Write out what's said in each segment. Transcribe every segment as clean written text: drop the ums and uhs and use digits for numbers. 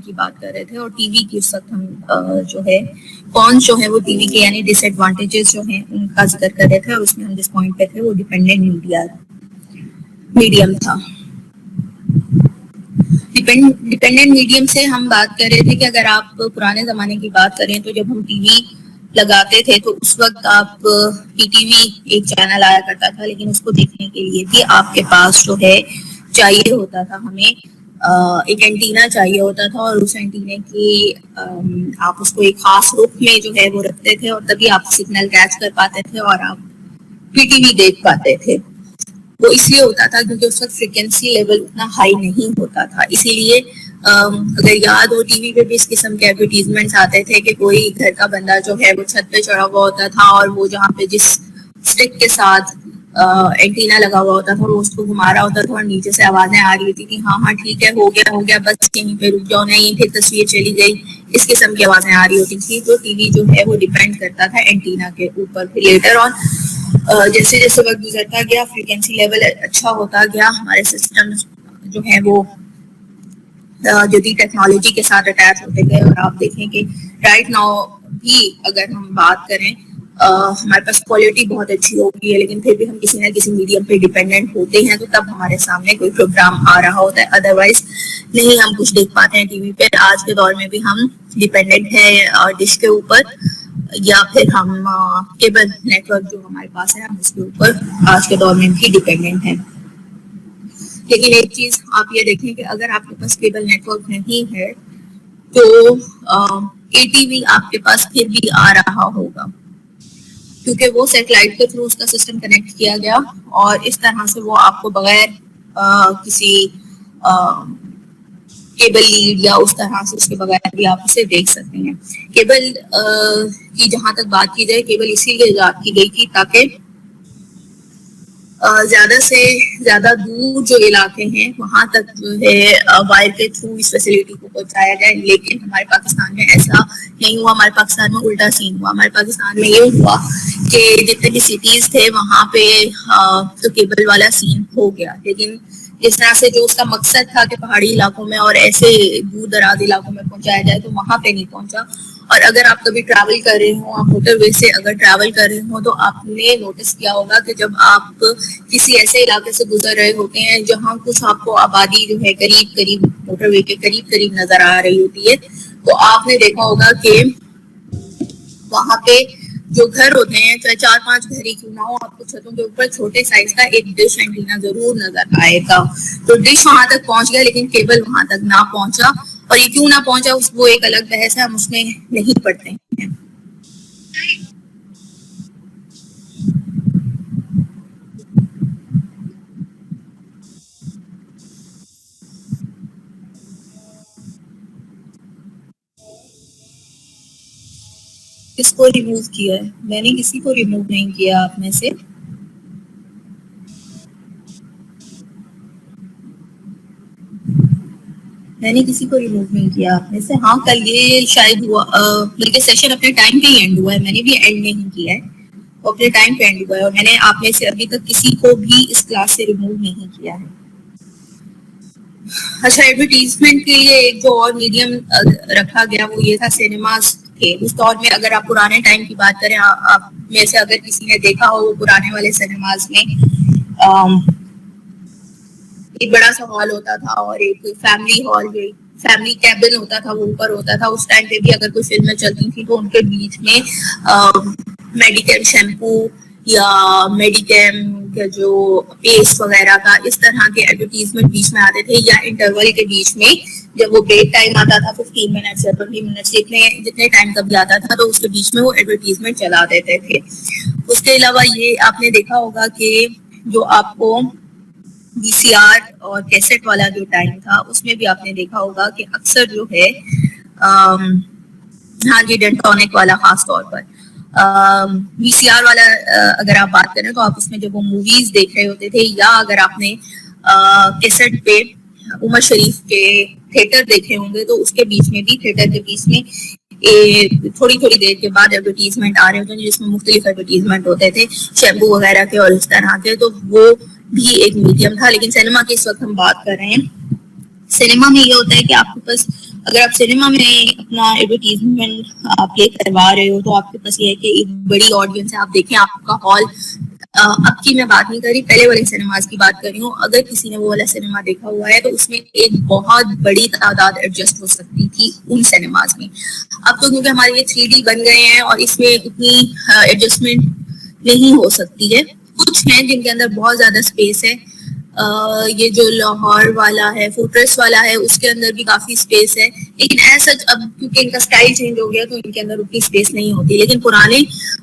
की बात कर रहे थे और टीवी की उस वक्त हम जो है कौन जो है वो टीवी के यानी डिसएडवांटेजेस जो हैं उनका जिक्र कर रहे थे और उसमें हम जिस पॉइंट पे थे वो डिपेंडेंट मीडियम था। डिपेंडेंट मीडियम से हम बात कर रहे थे कि अगर आप पुराने जमाने की बात करें तो जब हम टीवी लगाते थे तो उस वक्त आप टीवी एक चैनल आया करता था, लेकिन उसको देखने के लिए भी आपके पास जो है चाहिए होता था, हमें एक एंटीना चाहिए होता था और उस एंटीने की आप उसको एक खास रुख में जो है वो रखते थे और तभी आप सिग्नल कैच कर पाते थे और आप पीटीवी देख पाते थे। वो इसलिए होता था क्योंकि उस वक्त फ्रिक्वेंसी लेवल उतना हाई नहीं होता था, इसीलिए अगर याद हो टीवी पे भी इस किस्म के एडवर्टीजमेंट्स आते थे कि कोई घर का बंदा जो है वो छत पे चढ़ा हुआ होता था और वो जहाँ पे जिस स्टिक के साथ एंटीना लगा हुआ होता था वो उसको घुमा रहा होता था और नीचे से आवाजें आ रही होती थी, हाँ हाँ ठीक है हो गया बस यहीं पे रुक जाओ, नहीं फिर तस्वीर चली गई, इस किस्म की आवाजें आ रही होती थी। तो टीवी जो है वो डिपेंड करता था एंटीना के ऊपर। फिर लेटर ऑन जैसे जैसे वक्त गुजरता गया फ्रीक्वेंसी लेवल अच्छा होता गया, हमारे सिस्टम जो है वो जदीद टेक्नोलॉजी के साथ अटैच होते गए और आप देखें कि राइट नाउ भी अगर हम बात करें हमारे पास क्वालिटी बहुत अच्छी हो गई है, लेकिन फिर भी हम किसी ना किसी मीडियम पे डिपेंडेंट होते हैं तो तब हमारे सामने कोई प्रोग्राम आ रहा होता है, अदरवाइज नहीं हम कुछ देख पाते हैं टीवी पे। आज के दौर में भी हम डिपेंडेंट है डिश के ऊपर या फिर हम केबल नेटवर्क जो हमारे पास है हम उसके ऊपर आज के दौर में भी डिपेंडेंट हैं। लेकिन एक चीज आप ये देखें कि अगर आपके पास केबल नेटवर्क नहीं है तो एटीवी आपके पास फिर भी आ रहा होगा क्योंकि वो सैटेलाइट के थ्रू उसका सिस्टम कनेक्ट किया गया और इस तरह से वो आपको बगैर किसी केबल लीड या उस तरह से उसके बगैर भी आप उसे देख सकते हैं। केबल की जहां तक बात की जाए, केबल इसीलिए ईजाद की गई थी ताकि ज्यादा से ज्यादा दूर जो इलाके हैं वहां तक जो है वायर के थ्रू इस फैसिलिटी को पहुंचाया जाए, लेकिन हमारे पाकिस्तान में ऐसा नहीं हुआ। हमारे पाकिस्तान में उल्टा सीन हुआ। हमारे पाकिस्तान में ये हुआ कि जितने भी सिटीज थे वहां पे तो केबल वाला सीन हो गया, लेकिन जिस तरह से जो उसका मकसद था कि पहाड़ी इलाकों में और ऐसे दूर दराज इलाकों में पहुंचाया जाए तो वहां पे नहीं पहुंचा। और अगर आप कभी ट्रैवल कर रहे हो, आप मोटरवे से अगर ट्रैवल कर रहे हो तो आपने नोटिस किया होगा कि जब आप किसी ऐसे इलाके से गुजर रहे होते हैं जहां कुछ आपको आबादी जो है करीब करीब मोटरवे के करीब करीब नजर आ रही होती है, तो आपने देखा होगा कि वहां पे जो घर होते हैं चाहे 4-5 घर ही क्यों ना हो, आपको छतों के ऊपर छोटे साइज का एक डिश एंटीना जरूर नजर आएगा। तो डिश वहां तक पहुंच गया लेकिन केबल वहां तक ना पहुंचा, और ये क्यों ना पहुंचा वो एक अलग बहस है, हम उसमें नहीं पढ़ते हैं। किसको रिमूव किया है? मैंने किसी को रिमूव नहीं किया आप में से। मैंने किसी को रिमूव नहीं किया आप में से। हाँ कल ये शायद हुआ बल्कि सेशन अपने टाइम पे ही एंड हुआ है, मैंने भी एंड नहीं किया है, वो अपने टाइम पे एंड हुआ है और मैंने आप में से अभी तक किसी को भी इस क्लास से रिमूव नहीं किया है। अच्छा, एडवर्टीजमेंट के लिए एक जो और मीडियम रखा गया वो ये था सिनेमास थे उस दौर में। अगर आप पुराने टाइम की बात करें, आप में से अगर किसी ने देखा हो वो पुराने वाले सिनेमास में एक बड़ा सा हॉल होता था और एक फैमिली हॉल, फैमिली कैबिन होता था, वो ऊपर होता था। उस टाइम पे भी अगर कोई फिल्में चलती थी तो उनके बीच में मेडिकेम शैम्पू या मेडिकेम के जो पेस्ट वगैरह का इस तरह के एडवर्टीजमेंट बीच में आते थे, या इंटरवल के बीच में जब वो ब्रेक टाइम आता था 15 मिनट या 20 मिनट जितने टाइम का भी आता था तो उसके बीच में वो एडवर्टीजमेंट चला देते थे। उसके अलावा ये आपने देखा होगा कि जो आपको VCR और कैसेट वाला जो टाइम था उसमें भी आपने देखा होगा कि अक्सर जो है हाँ जी डेंटोनिक वाला खास तौर पर VCR वाला अगर आप बात करें तो आप उसमें जब वो मूवीज देख रहे होते थे, या अगर आपने कैसेट पे उमर शरीफ के थिएटर देखे होंगे तो उसके बीच में भी थिएटर के बीच में थोड़ी थोड़ी देर के बाद एडवर्टीजमेंट आ रहे होते हैं जिसमें मुख्तलिफ एडवर्टीजमेंट होते थे शैम्पू वगैरह के और इस तरह के, तो वो भी एक मीडियम था। लेकिन सिनेमा की इस वक्त हम बात कर रहे हैं। सिनेमा में ये होता है कि आपके पास अगर आप सिनेमा में अपना एडवर्टीजमेंट आप प्ले करवा रहे हो तो आपके पास ये है कि एक बड़ी ऑडियंस है, आप देखें आपका हॉल, अब की मैं बात नहीं कर रही, पहले वाले सिनेमाज की बात कर रही हूँ, अगर किसी ने वो वाला सिनेमा देखा हुआ है तो उसमें एक बहुत बड़ी तादाद एडजस्ट हो सकती थी उन सिनेमाज में। अब तो क्योंकि हमारे ये 3D बन गए हैं और इसमें उतनी एडजस्टमेंट नहीं हो सकती है। कुछ हैं जिनके अंदर बहुत ज्यादा स्पेस है, ये जो लाहौर वाला है, फोर्ट्रेस वाला है, उसके अंदर भी काफी स्पेस है, लेकिन ऐसा अब क्योंकि इनका स्टाइल चेंज हो गया तो इनके अंदर उतनी स्पेस नहीं होती। लेकिन पुराने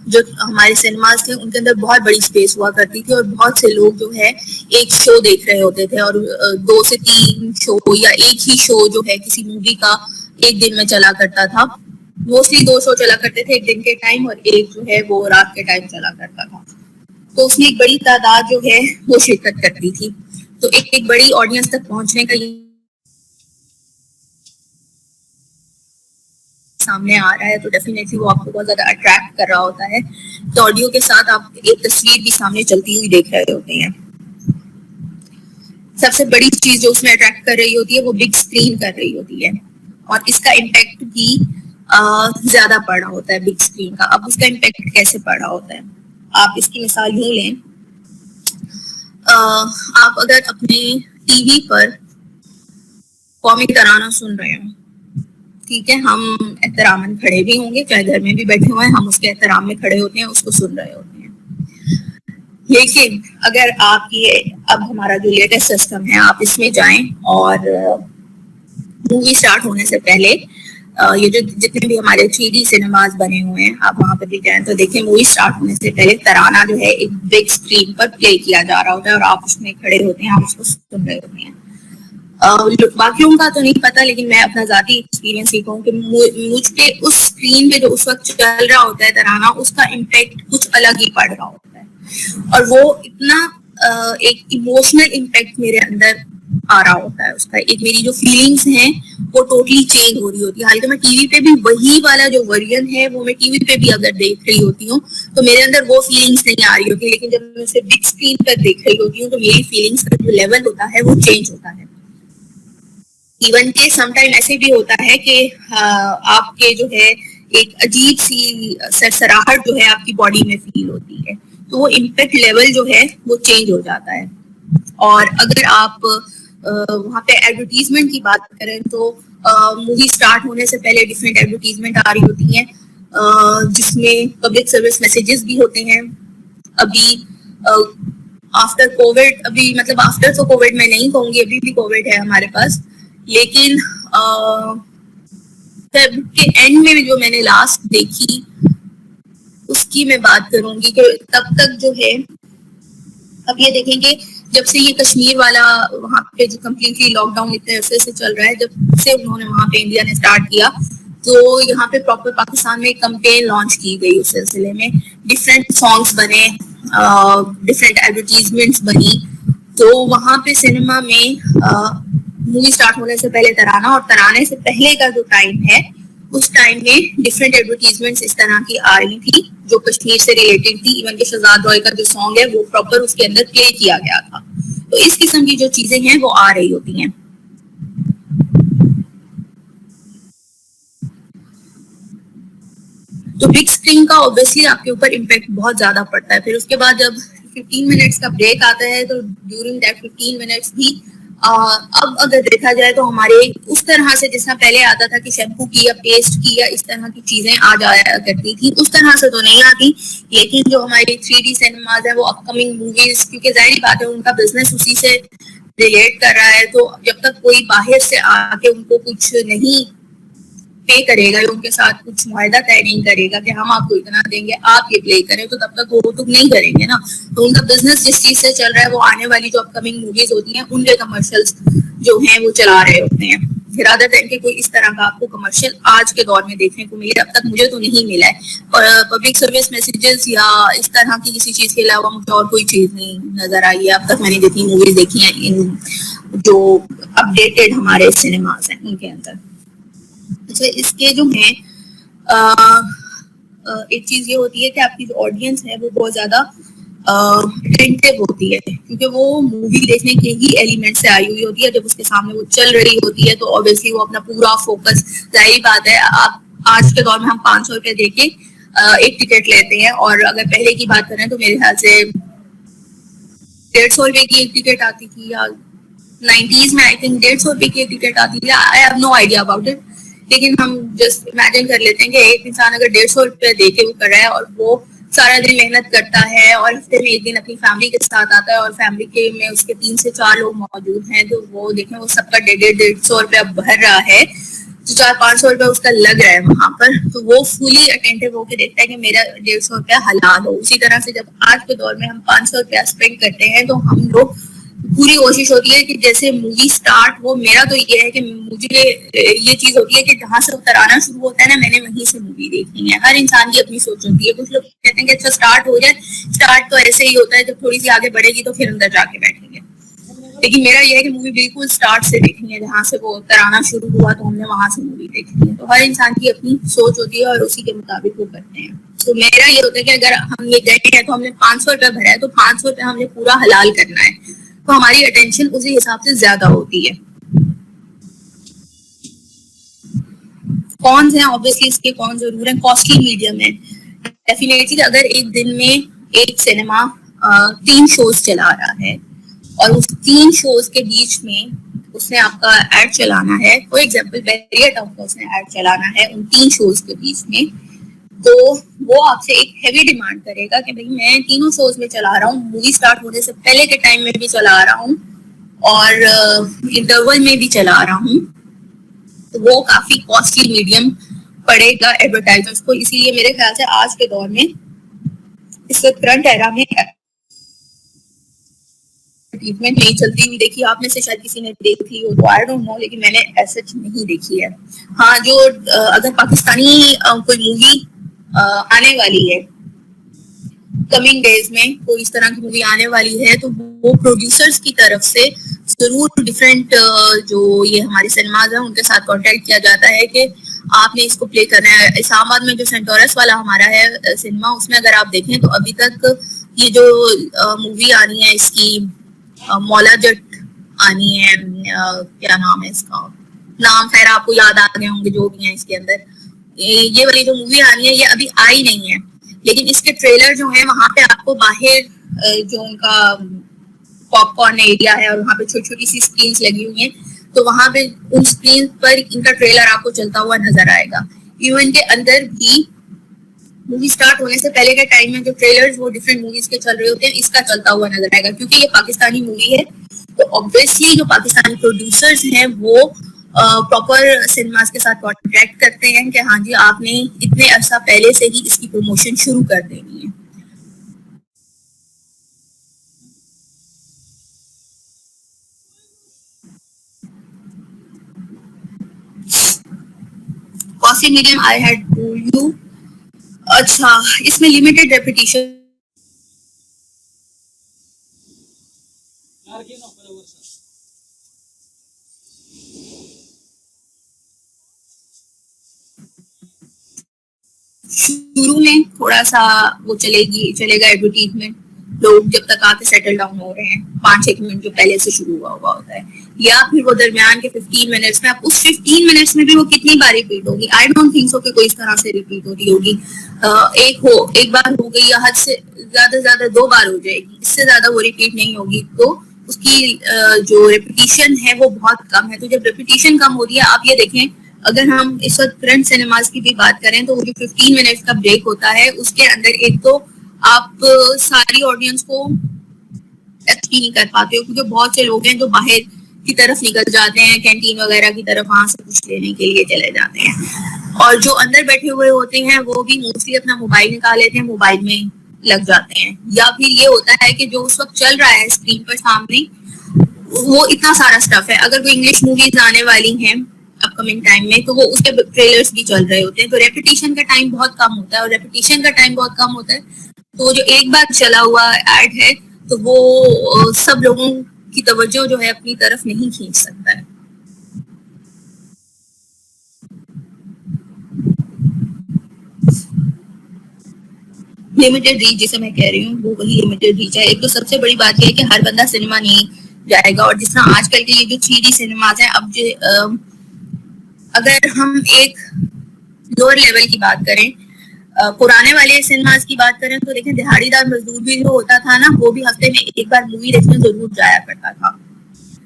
जो हमारे सिनेमाज थे उनके अंदर बहुत बड़ी स्पेस हुआ करती थी और बहुत से लोग जो है एक शो देख रहे होते थे और 2 से 3 शो या एक ही शो जो है किसी मूवी का एक दिन में चला करता था। मोस्टली 2 शो चला करते थे, एक दिन के टाइम और एक जो है वो रात के टाइम चला करता था। तो उसमें एक बड़ी तादाद जो है वो शिरकत करती थी, तो एक बड़ी ऑडियंस तक पहुंचने का सामने आ रहा है तो डेफिनेटली वो आपको बहुत ज्यादा अट्रैक्ट कर रहा होता है। तो ऑडियो के साथ आप एक तस्वीर भी सामने चलती हुई देख रहे होते हैं। सबसे बड़ी चीज जो उसमें अट्रैक्ट कर रही होती है वो बिग स्क्रीन कर रही होती है और इसका इम्पैक्ट भी ज्यादा पड़ रहा होता है बिग स्क्रीन का। अब उसका इम्पैक्ट कैसे पड़ रहा होता है, आप इसकी मिसाल यूं लें, आप अगर अपने टीवी पर कौमी तराना सुन रहे हो, ठीक है, हम एहतरामन खड़े भी होंगे, चाहे घर में भी बैठे हुए हैं, हम उसके एहतराम में खड़े होते हैं, उसको सुन रहे होते हैं। लेकिन अगर आप ये अब हमारा जो लेटेस्ट सिस्टम है आप इसमें जाएं और मूवी स्टार्ट होने से पहले ये जो जितने भी हमारे 3D सिनेमाज बने हुए हैं आप वहां पर भी जाएं तो देखें मूवी स्टार्ट होने से पहले तराना जो है एक बिग स्क्रीन पर प्ले किया जा रहा होता है और आप उसमें खड़े होते हैं, आप उसको सुन रहे होते हैं। बाकियों का तो नहीं पता, लेकिन मैं अपना जाती एक्सपीरियंस ये कहूँ कि मुझ पे उस स्क्रीन पे जो उस वक्त चल रहा होता है तराना, उसका इम्पैक्ट कुछ अलग ही पड़ रहा होता है और वो इतना एक इमोशनल इम्पैक्ट मेरे अंदर आ रहा होता है उसका, एक मेरी जो फीलिंग्स हैं वो टोटली चेंज हो रही होती है। हालांकि मैं टीवी पे भी वही वाला जो वर्जन है वो मैं टीवी पे भी अगर देख रही होती हूँ तो मेरे अंदर वो फीलिंग्स नहीं आ रही होती, लेकिन जब मैं उसे बिग स्क्रीन पर देख रही होती हूँ तो मेरी फीलिंग्स का जो लेवल होता है वो चेंज होता है। इवन के समटाइम ऐसे भी होता है कि आपके जो है एक अजीब सी सरसराहट जो है आपकी बॉडी में फील होती है, तो वो इम्पैक्ट लेवल जो है वो चेंज हो जाता है। और अगर आप वहाँ पे एडवर्टीजमेंट की बात करें तो मूवी स्टार्ट होने से पहले डिफरेंट एडवर्टीजमेंट आ रही होती हैं जिसमें पब्लिक सर्विस मैसेजेस भी होते हैं। अभी आफ्टर कोविड, अभी मतलब आफ्टर तो कोविड मैं नहीं कहूंगी, अभी भी कोविड है हमारे पास, लेकिन फेब के एंड में जो मैंने लास्ट देखी उसकी मैं बात करूंगी कि तब तक जो है, अब ये देखेंगे जब से ये कश्मीर वाला वहाँ पे जो कम्प्लीटली लॉकडाउन इतने अरसे से चल रहा है, जब से उन्होंने वहाँ पे इंडिया ने स्टार्ट किया तो यहाँ पे प्रॉपर पाकिस्तान में एक कैंपेन लॉन्च की गई, उस सिलसिले में डिफरेंट सॉन्ग्स बने, डिफरेंट एडवर्टीजमेंट्स बनी। तो वहाँ पे सिनेमा में मूवी स्टार्ट होने से पहले तराना और तराने से पहले का जो टाइम है उस टाइम में डिफरेंट एडवर्टीजमेंट्स इस तरह की आ रही थी जो कश्मीर से रिलेटेड थी। इवन के शहजाद रॉय का जो सॉन्ग है वो प्रॉपर उसके अंदर प्ले किया गया था। तो इस किस्म की जो चीजें हैं वो आ रही होती हैं। तो बिग स्क्रीन का ऑब्वियसली आपके ऊपर इम्पैक्ट बहुत ज्यादा पड़ता है। फिर उसके बाद जब 15 मिनट्स का ब्रेक आता है तो ड्यूरिंग दैट 15 मिनट्स भी अब अगर देखा जाए तो हमारे उस तरह से जिस तरह पहले आता था कि शैम्पू की या पेस्ट की या इस तरह की चीजें आ जाया करती थी, उस तरह से तो नहीं आती। लेकिन जो हमारे 3D सिनेमाज है वो अपकमिंग मूवीज, क्योंकि जाहिर बात है उनका बिजनेस उसी से रिलेट कर रहा है, तो जब तक कोई बाहर से आके उनको कुछ नहीं पे करेगा या उनके साथ कुछ मुआहदा तय नहीं करेगा कि हम आपको इतना देंगे आप ये प्ले करें, तो तब तक वो तो नहीं करेंगे ना। तो उनका बिजनेस जिस चीज से चल रहा है वो आने वाली जो अपकमिंग मूवीज होती हैं उनके कमर्शियल्स जो हैं वो चला रहे होते हैं। इरादा दें कि कोई इस तरह का आपको कमर्शियल आज के दौर में देखने को मिले, अब तक मुझे तो नहीं मिला है। और पब्लिक सर्विस मैसेजेस या इस तरह की किसी चीज के अलावा मुझे और कोई चीज नहीं नजर आई है अब तक। मैंने जितनी मूवीज देखी हैं इन जो अपडेटेड हमारे सिनेमाज हैं उनके अंदर। अच्छा, इसके जो है एक चीज ये होती है कि आपकी जो ऑडियंस है वो बहुत ज्यादा अटेंटिव होती है, क्योंकि वो मूवी देखने के ही एलिमेंट से आई हुई होती है। जब उसके सामने वो चल रही होती है तो ऑब्वियसली वो अपना पूरा फोकस, जाहिर बात है आप आज के दौर में हम 500 रुपए देके एक टिकट लेते हैं, और अगर पहले की बात करें तो मेरे ख्याल से 150 रुपए की एक टिकट आती थी, या 90s में आई थिंक 150 रुपए की एक टिकट आती थी। I have no idea about it, लेकिन हम जस्ट इमेजिन कर लेते हैं कि एक इंसान अगर 150 रुपए दे के वो कर रहा है और वो सारा दिन मेहनत करता है और हफ्ते में एक दिन अपनी फैमिली के साथ आता है और फैमिली के में उसके 3 से 4 लोग मौजूद हैं, तो वो देखें वो सबका 150 150 रुपया भर रहा है, तो 400 500 रुपया उसका लग रहा है वहां पर, तो वो फुली अटेंटिव होकर देखता है कि मेरा 150 रुपया हलाल हो। उसी तरह से जब आज के दौर में हम 500 रुपया स्पेंड करते हैं तो हम लोग पूरी कोशिश होती है कि जैसे मूवी स्टार्ट हो, मेरा तो ये है कि मुझे ये चीज होती है कि जहां से उतर आना शुरू होता है ना, मैंने वहीं से मूवी देखनी है। हर इंसान की अपनी सोच होती है। कुछ लोग कहते हैं कि अच्छा स्टार्ट हो जाए, स्टार्ट तो ऐसे ही होता है, जब थोड़ी सी आगे बढ़ेगी तो फिर अंदर जाके बैठेंगे, लेकिन मेरा ये है कि मूवी बिल्कुल स्टार्ट से देखनी है, जहां से वो उतर आना शुरू हुआ तो हमने वहां से मूवी देखनी है। तो हर इंसान की अपनी सोच होती है और उसी के मुताबिक वो करते हैं। तो मेरा ये होता है कि अगर हम ये गए हैं तो हमने 500 रुपया भरा है, तो 500 रुपया हमने पूरा हलाल करना है, तो हमारी अटेंशन उसी हिसाब से ज्यादा होती है। कौन से हैं ऑब्वियसली इसके कौन जरूर है, कॉस्टली मीडियम है डेफिनेटली। अगर एक दिन में एक सिनेमा 3 शोज चला रहा है और उस 3 शोज के बीच में उसने आपका एड चलाना है, फॉर एग्जाम्पल बैरियर टाउन का उसने एड चलाना है उन 3 शोज के बीच में, तो वो आपसे एक हैवी डिमांड करेगा कि भाई मैं तीनों शोज में चला रहा हूँ, मूवी स्टार्ट होने से पहले के टाइम में भी चला रहा हूँ और इंटरवल में भी चला रहा हूँ, तो वो काफी कॉस्टली मीडियम पड़ेगा एडवर्टाइजर्स को। इसीलिए मेरे ख्याल से आज के दौर में, इस करंट एरा में ट्रीटमेंट नहीं चलती हुई देखी आप में से शायद किसी ने देखी हो तो आई डोंट नो, लेकिन मैंने ऐसा नहीं देखी है। हाँ, जो अगर पाकिस्तानी कोई मूवी आने वाली है कमिंग डेज में, कोई इस तरह की मूवी आने वाली है, तो वो प्रोड्यूसर्स की तरफ से जरूर डिफरेंट जो ये हमारे सिनेमाज हैं उनके साथ कांटेक्ट किया जाता है कि आपने इसको प्ले करना है। इस्लामाबाद में जो सेंटोरस वाला हमारा है सिनेमा, उसमें अगर आप देखें तो अभी तक ये जो मूवी आनी है इसकी मौला जट आनी है, क्या नाम है इसका, नाम खैर आपको याद आ गए होंगे जो भी है इसके अंदर, ये वाली जो मूवी आनी है ये अभी आई नहीं है, लेकिन इसके ट्रेलर जो है वहां पे आपको बाहर जो उनका पॉपकॉर्न एरिया है और वहां पे छोटी छोटी सी स्क्रीन लगी हुई हैं, तो वहां पे उन स्क्रीन पर इनका ट्रेलर आपको चलता हुआ नजर आएगा। इवन के अंदर भी मूवी स्टार्ट होने से पहले के टाइम में जो ट्रेलर्स वो डिफरेंट मूवीज के चल रहे होते हैं, इसका चलता हुआ नजर आएगा, क्योंकि ये पाकिस्तानी मूवी है तो ऑब्वियसली जो पाकिस्तानी प्रोड्यूसर्स हैं वो प्रॉपर सिनेमास के साथ कॉन्ट्रैक्ट करते हैं कि हाँ जी आपने इतने अरसा पहले से ही इसकी प्रमोशन शुरू कर देनी है। Costly medium I had told you. अच्छा, इसमें लिमिटेड रेपिटेशन शुरू में थोड़ा सा वो चलेगा एडवर्टीजमेंट, लोग जब तक आके सेटल डाउन हो रहे हैं 5-1 मिनट जो पहले से शुरू हुआ होता है, या फिर वो दरमियान के 15 मिनट्स में, आप उस 15 मिनट्स में भी वो कितनी बार रिपीट होगी, आई डोंट थिंक सो कि कोई इस तरह से रिपीट हो रही होगी। एक बार हो गई या हद से ज्यादा 2 बार हो जाएगी, इससे ज्यादा वो रिपीट नहीं होगी, तो उसकी जो रेपिटेशन है वो बहुत कम है। तो जब रेपिटेशन कम होती है, आप ये देखें अगर हम इस वक्त करंट सिनेमाज की भी बात करें तो वो जो 15 मिनट्स का ब्रेक होता है उसके अंदर एक तो आप सारी ऑडियंस को टच नहीं कर पाते हो, क्योंकि बहुत से लोग हैं जो बाहर की तरफ निकल जाते हैं, कैंटीन वगैरह की तरफ, वहां से कुछ लेने के लिए चले जाते हैं, और जो अंदर बैठे हुए होते हैं वो भी मोस्टली अपना मोबाइल निकाल लेते हैं, मोबाइल में लग जाते हैं, या फिर ये होता है कि जो उस वक्त चल रहा है स्क्रीन पर सामने वो इतना सारा स्टफ है, अगर कोई इंग्लिश मूवीज आने वाली हैं अपकमिंग टाइम में तो वो उसके ट्रेलर्स भी चल रहे होते हैं, तो रेपिटेशन का टाइम बहुत कम होता है, और रेपिटेशन का टाइम बहुत कम होता है तो जो एक बार चला हुआ एड है तो वो सब लोगों की तवज्जो जो है अपनी तरफ नहीं खींच सकता है। लिमिटेड रीच जिसे मैं कह रही हूँ वो वही लिमिटेड रीच है। एक तो सबसे बड़ी बात यह है कि हर बंदा सिनेमा नहीं जाएगा, और जिस तरह आजकल के ये जो 3D सिनेमाज हैं, अब जो अगर हम एक लोअर लेवल की बात करें, पुराने वाले सिनेमाज की बात करें तो देखें दिहाड़ीदार मजदूर भी जो होता था ना, वो भी हफ्ते में एक बार मूवी देखने जरूर जाया करता था।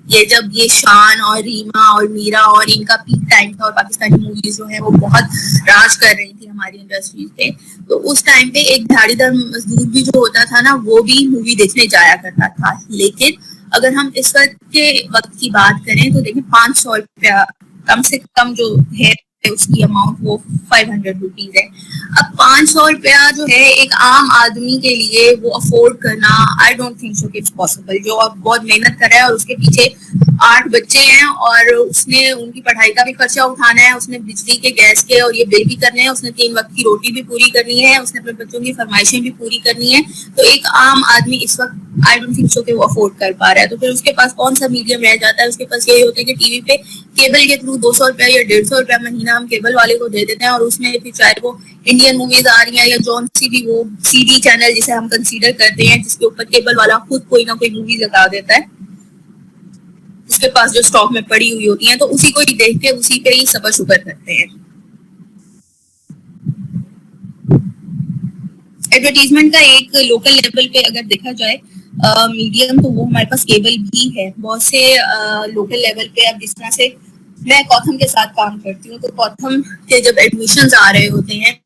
ये जब ये शान और रीमा और मीरा और इनका पीक टाइम था और पाकिस्तानी मूवीज जो है वो बहुत राज कर रही थी हमारी इंडस्ट्री पे, तो उस टाइम पे एक दिहाड़ीदार मजदूर भी जो होता था ना, वो भी मूवी देखने जाया करता था। लेकिन अगर हम इस वक्त की बात करें तो देखिए 500 रुपया कम से कम जो है उसकी अमाउंट वो 500 रुपीज है। अब 500 रुपया जो है एक आम आदमी के लिए वो अफोर्ड करना, आई डोंट थिंक सो कि इट्स पॉसिबल। जो अब बहुत मेहनत कर रहा है और उसके पीछे 8 बच्चे हैं और उसने उनकी पढ़ाई का भी खर्चा उठाना है, उसने बिजली के गैस के और ये बिल भी करने हैं, उसने 3 वक्त की रोटी भी पूरी करनी है, उसने अपने बच्चों की फरमाइशें भी पूरी करनी है। तो एक आम आदमी इस वक्त आई डोंट थिंक सो कि वो अफोर्ड कर पा रहा है। तो फिर उसके पास कौन सा मीडियम रह जाता है? उसके पास यही होता है कि टीवी पे केबल के थ्रू 200 रुपया या 150 रुपया महीना हम केबल वाले को दे देते हैं, और उसमें फिर चाहे वो इंडियन मूवीज आ रही है या जौन सी भी वो CD चैनल जिसे हम कंसीडर करते हैं, जिसके ऊपर केबल वाला खुद कोई ना कोई मूवी लगा देता है उसके पास जो स्टॉक में पड़ी हुई होती है, तो उसी को ही देख के उसी पे ही सबर शुगर करते हैं। एडवर्टीजमेंट का एक लोकल लेवल पे अगर देखा जाए मीडियम, तो वो हमारे पास केबल भी है बहुत से लोकल लेवल पे। अब जिस तरह से मैं कॉथम के साथ काम करती हूँ, तो कॉथम के जब एडमिशंस आ रहे होते हैं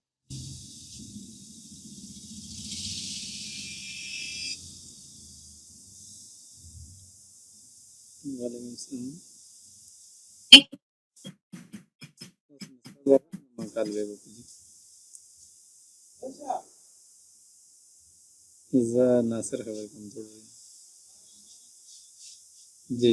नासिर खबर कमजोर जी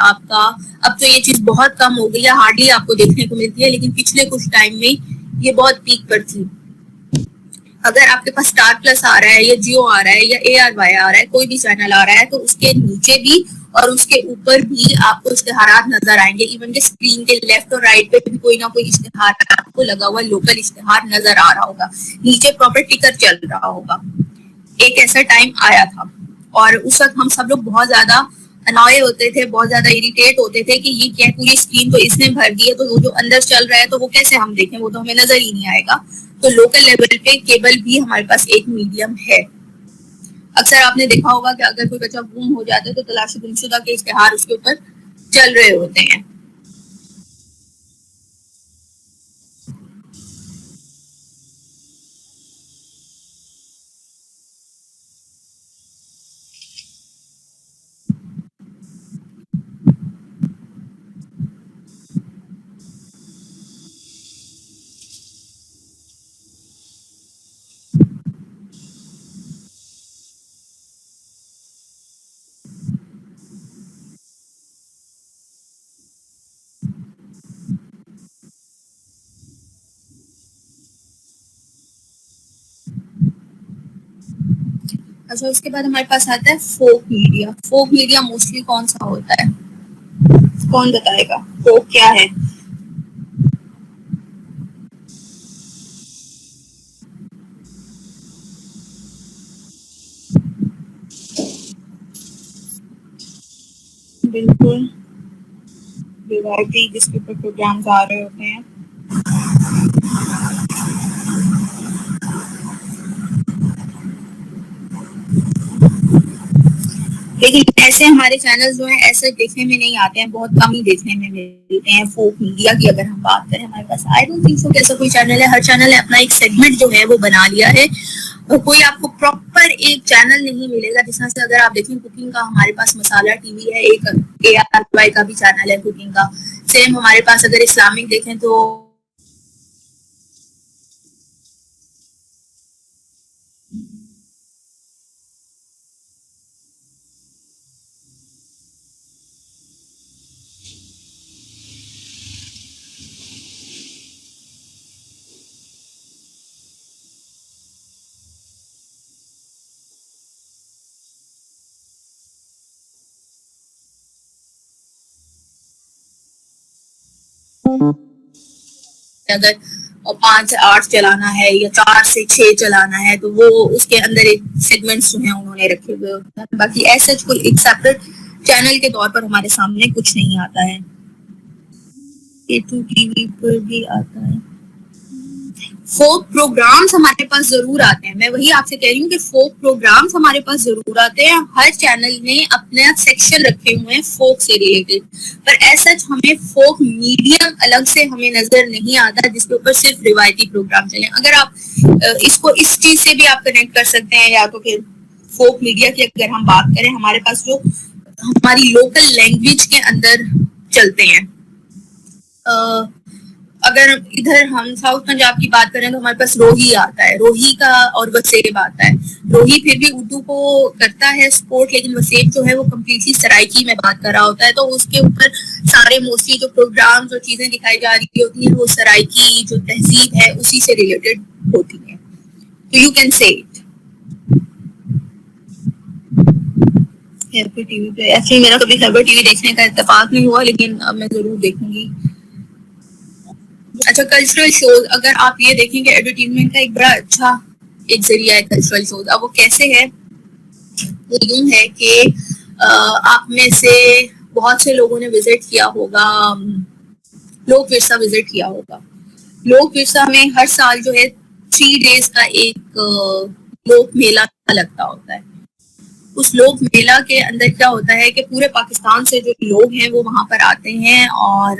आपका अब तो ये चीज बहुत कम हो गई है, हार्डली आपको देखने को मिलती है, लेकिन पिछले कुछ टाइम में ये बहुत पीक पर थी। अगर आपके पास स्टार प्लस आ रहा है या जियो आ रहा है या ARY आ रहा है, कोई भी चैनल आ रहा है, तो उसके नीचे भी और उसके ऊपर भी आपको इश्तेहारात नजर आएंगे। इवन के स्क्रीन के लेफ्ट और राइट पे भी कोई ना कोई इश्तेहार आपको लगा हुआ लोकल इश्तेहार नजर आ रहा होगा, नीचे प्रॉपर टिकर चल रहा होगा। एक ऐसा टाइम आया था और उस वक्त हम सब लोग बहुत ज्यादा अनॉय होते थे, बहुत ज्यादा इरिटेट होते थे कि ये क्या पूरी स्क्रीन तो इसने भर दी है, तो वो जो अंदर चल रहा है तो वो कैसे हम देखें, वो तो हमें नजर ही नहीं आएगा। तो लोकल लेवल पे केबल भी हमारे पास एक मीडियम है। अक्सर आपने देखा होगा कि अगर कोई बच्चा गुम हो जाता है तो तलाश गुमशुदा के इश्तेहार उसके ऊपर चल रहे होते हैं। अच्छा, उसके बाद हमारे पास आता है फोक मीडिया। फोक मीडिया मोस्टली कौन सा होता है, कौन बताएगा फोक क्या है? बिल्कुल रिवायती जिसके ऊपर प्रोग्राम्स आ रहे होते हैं। लेकिन ऐसे हमारे चैनल जो है ऐसे देखने में नहीं आते हैं, बहुत कम ही देखने में मिलते हैं। फोक मीडिया की अगर हम बात करें हमारे पास आई डोंट थिंक सो कैसा कोई चैनल है। हर चैनल ने अपना एक सेगमेंट जो है वो बना लिया है, कोई आपको प्रॉपर एक चैनल नहीं मिलेगा। जिस तरह से अगर आप देखें कुकिंग का हमारे पास मसाला TV है, एक ARY का भी चैनल है कुकिंग का। सेम हमारे पास अगर इस्लामिक देखें तो अगर 5 से 8 चलाना है या 4 से 6 चलाना है तो वो उसके अंदर एक सेगमेंट्स जो हैं उन्होंने रखे हुए होते हैं। बाकी ऐसा कोई एक सेपरेट चैनल के तौर पर हमारे सामने कुछ नहीं आता है। टीवी पर भी आता है। फोक प्रोग्राम्स हमारे पास जरूर आते हैं। मैं वही आपसे कह रही हूँ कि फोक प्रोग्राम्स हमारे पास जरूर आते हैं। हर चैनल ने अपने सेक्शन रखे हुए हैं फोक से रिलेटेड, पर ऐसा हमें फोक मीडियम अलग से हमें नजर नहीं आता जिसके ऊपर सिर्फ रिवायती प्रोग्राम चले। अगर आप इसको इस चीज से भी आप कनेक्ट कर सकते हैं, या तो फिर फोक मीडिया की अगर हम बात करें, हमारे पास जो हमारी लोकल लैंग्वेज के अंदर चलते हैं। अगर इधर हम साउथ पंजाब की बात करें तो हमारे पास रोही आता है, रोही का और वसेब आता है। रोही फिर भी उर्दू को करता है सपोर्ट, लेकिन वसेब जो है वो कम्प्लीटली सराइकी में बात कर रहा होता है। तो उसके ऊपर सारे मोस्टली जो प्रोग्राम जो चीजें दिखाई जा रही होती हैं वो सराइकी जो तहजीब है उसी से रिलेटेड होती है। तो you can say it. Khyber TV पे एक्चुअली मेरा कभी खैबर टीवी देखने का इत्तेफाक नहीं हुआ, लेकिन अब मैं जरूर देखूंगी। अच्छा, कल्चरल शोज अगर आप ये देखें कि एडवर्टीजमेंट का एक बड़ा अच्छा एक जरिया है कल्चरल शोज। अब वो कैसे है, वो यूं है कि आप में से बहुत से लोगों ने विजिट किया होगा, लोक विरसा विजिट किया होगा। लोक विरसा में हर साल जो है 3 डेज का एक लोक मेला लगता होता है। उस लोक मेला के अंदर क्या होता है कि पूरे पाकिस्तान से जो लोग हैं वो वहां पर आते हैं और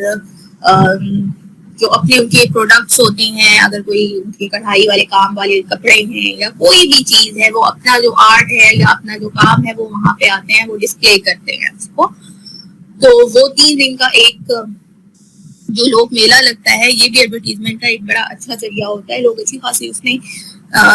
जो अपने उनके प्रोडक्ट्स होते हैं, अगर कोई उनकी कढ़ाई वाले काम वाले कपड़े हैं या कोई भी चीज है, वो अपना जो आर्ट है या अपना जो काम है वो वहां पे आते हैं, वो डिस्प्ले करते हैं उसको। तो वो 3 दिन का एक जो लोक मेला लगता है, ये भी एडवर्टीजमेंट का एक बड़ा अच्छा जरिया होता है। लोग अच्छी खासी उसमें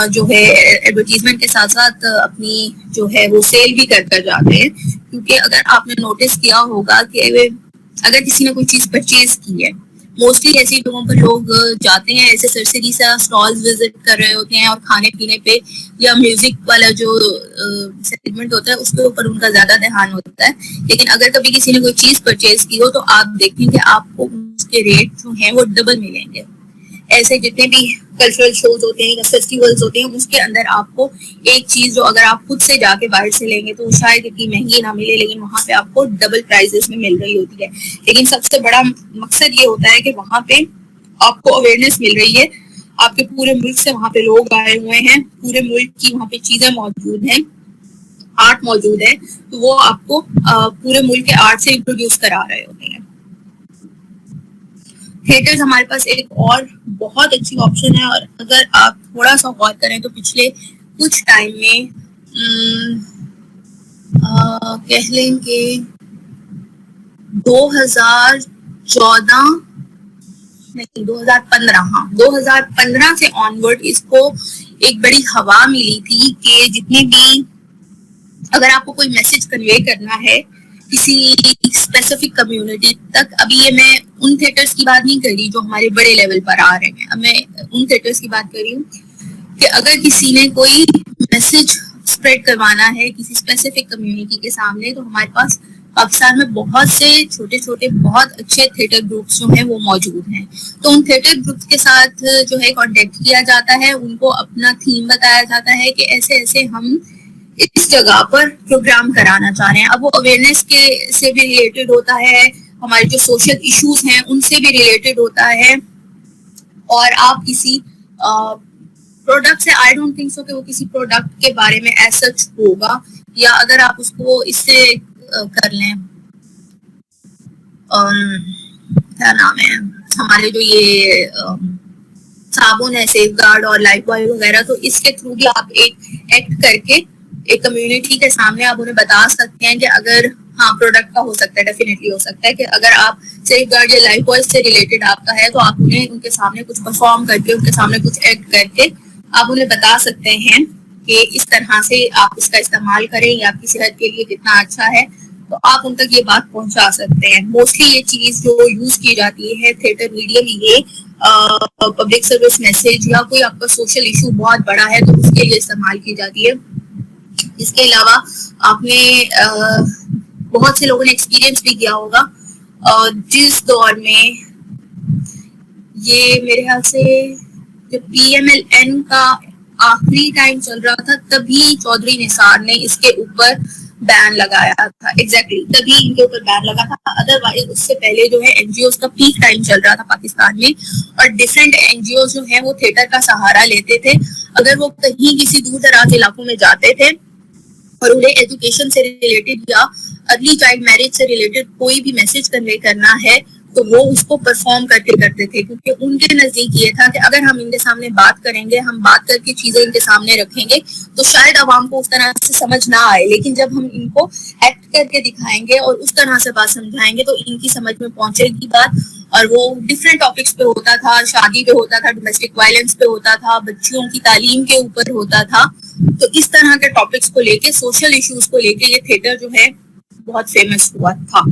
जो है एडवर्टीजमेंट के साथ साथ अपनी जो है वो सेल भी कर जाते हैं। क्योंकि अगर आपने नोटिस किया होगा कि अगर किसी ने कोई चीज परचेज की है, मोस्टली ऐसी जगहों पर लोग जाते हैं, ऐसे सरसरी सा स्टॉल्स विजिट कर रहे होते हैं और खाने पीने पे या म्यूजिक वाला जो सेगमेंट होता है उसके ऊपर उनका ज्यादा ध्यान होता है। लेकिन अगर कभी किसी ने कोई चीज परचेज की हो तो आप देखेंगे आपको उसके रेट जो हैं वो डबल मिलेंगे। ऐसे जितने भी कल्चरल शोज होते हैं या फेस्टिवल्स होते हैं उसके अंदर आपको एक चीज जो अगर आप खुद से जाके बाहर से लेंगे तो शायद इतनी महंगी ना मिले, लेकिन वहां पे आपको डबल प्राइसेस में मिल रही होती है। लेकिन सबसे बड़ा मकसद ये होता है कि वहां पे आपको अवेयरनेस मिल रही है, आपके पूरे मुल्क से वहां पे लोग आए हुए हैं, पूरे मुल्क की वहां पे चीजें मौजूद हैं, आर्ट मौजूद है, तो वो आपको पूरे मुल्क के आर्ट से इंट्रोड्यूस करा रहे होते हैं। थिएटर्स हमारे पास एक और बहुत अच्छी ऑप्शन है, और अगर आप थोड़ा सा गौर करें तो पिछले कुछ टाइम में कह लें कि 2015 से ऑनवर्ड इसको एक बड़ी हवा मिली थी कि जितने भी अगर आपको कोई मैसेज कन्वे करना है किसी स्पेसिफिक कम्युनिटी तक, अभी ये मैं उन थिएटर्स की बात नहीं कर रही जो हमारे बड़े लेवल पर आ रहे हैं, अब मैं उन थिएटर्स की बात कर रही हूँ कि अगर किसी ने कोई मैसेज स्प्रेड करवाना है किसी स्पेसिफिक कम्युनिटी के सामने, तो हमारे पास पाकिस्तान में बहुत से छोटे छोटे बहुत अच्छे थिएटर ग्रुप्स जो हैं वो मौजूद हैं। तो उन थिएटर ग्रुप्स के साथ जो है कांटेक्ट किया जाता है, उनको अपना थीम बताया जाता है कि ऐसे ऐसे हम इस जगह पर प्रोग्राम कराना चाह रहे हैं। अब वो अवेयरनेस के से भी रिलेटेड होता है, हमारे जो सोशल इश्यूज हैं उनसे भी रिलेटेड होता है, और आप किसी प्रोडक्ट से, आई डोंट थिंक सो कि वो किसी प्रोडक्ट के बारे में ऐसा होगा, या अगर आप उसको इससे कर लें, क्या नाम है हमारे जो ये साबुन है सेफगार्ड और लाइफ बॉय वगैरह, तो इसके थ्रू भी आप एक एक्ट करके एक कम्युनिटी के सामने आप उन्हें बता सकते हैं कि अगर हाँ प्रोडक्ट का हो सकता है, डेफिनेटली हो सकता है कि अगर आप सेफगार्ड या लाइफ बॉय से रिलेटेड आपका है तो आप उन्हें उनके सामने कुछ परफॉर्म करके, उनके सामने कुछ एक्ट करके आप उन्हें बता सकते हैं कि इस तरह से आप इसका इस्तेमाल करें, या आपकी सेहत के लिए कितना अच्छा है, तो आप उन तक ये बात पहुंचा सकते हैं। मोस्टली ये चीज जो यूज की जाती है थिएटर मीडियम, ये पब्लिक सर्विस मैसेज या कोई आपका सोशल इशू बहुत बड़ा है तो उसके लिए इस्तेमाल की जाती है। इसके अलावा आपने बहुत से लोगों ने एक्सपीरियंस भी किया होगा जिस दौर में ये मेरे ख्याल से जब PMLN का आखिरी टाइम चल रहा था तभी चौधरी निसार ने इसके ऊपर बैन लगाया था। एग्जैक्टली तभी इनके ऊपर बैन लगा था। अदरवाइज उससे पहले जो है एनजीओज का पीक टाइम चल रहा था पाकिस्तान में, और डिफरेंट एनजीओ जो है वो थिएटर का सहारा लेते थे। अगर वो कहीं किसी दूर दराज इलाकों में जाते थे और उन्हें एजुकेशन से रिलेटेड या अर्ली चाइल्ड मैरिज से रिलेटेड कोई भी मैसेज कन्वे करना है तो वो उसको परफॉर्म करते थे, क्योंकि उनके नजदीक ये था कि अगर हम इनके सामने बात करेंगे, हम बात करके चीजें इनके सामने रखेंगे तो शायद आवाम को उस तरह से समझ ना आए, लेकिन जब हम इनको एक्ट करके दिखाएंगे और उस तरह से बात समझाएंगे तो इनकी समझ में पहुंचेगी बात। और वो डिफरेंट टॉपिक्स पे होता था, शादी पे होता था, डोमेस्टिक वायलेंस पे होता था, बच्चियों की तालीम के ऊपर होता था। तो इस तरह के टॉपिक्स को लेके, सोशल इश्यूज को लेके ये थिएटर जो है बहुत फेमस हुआ था।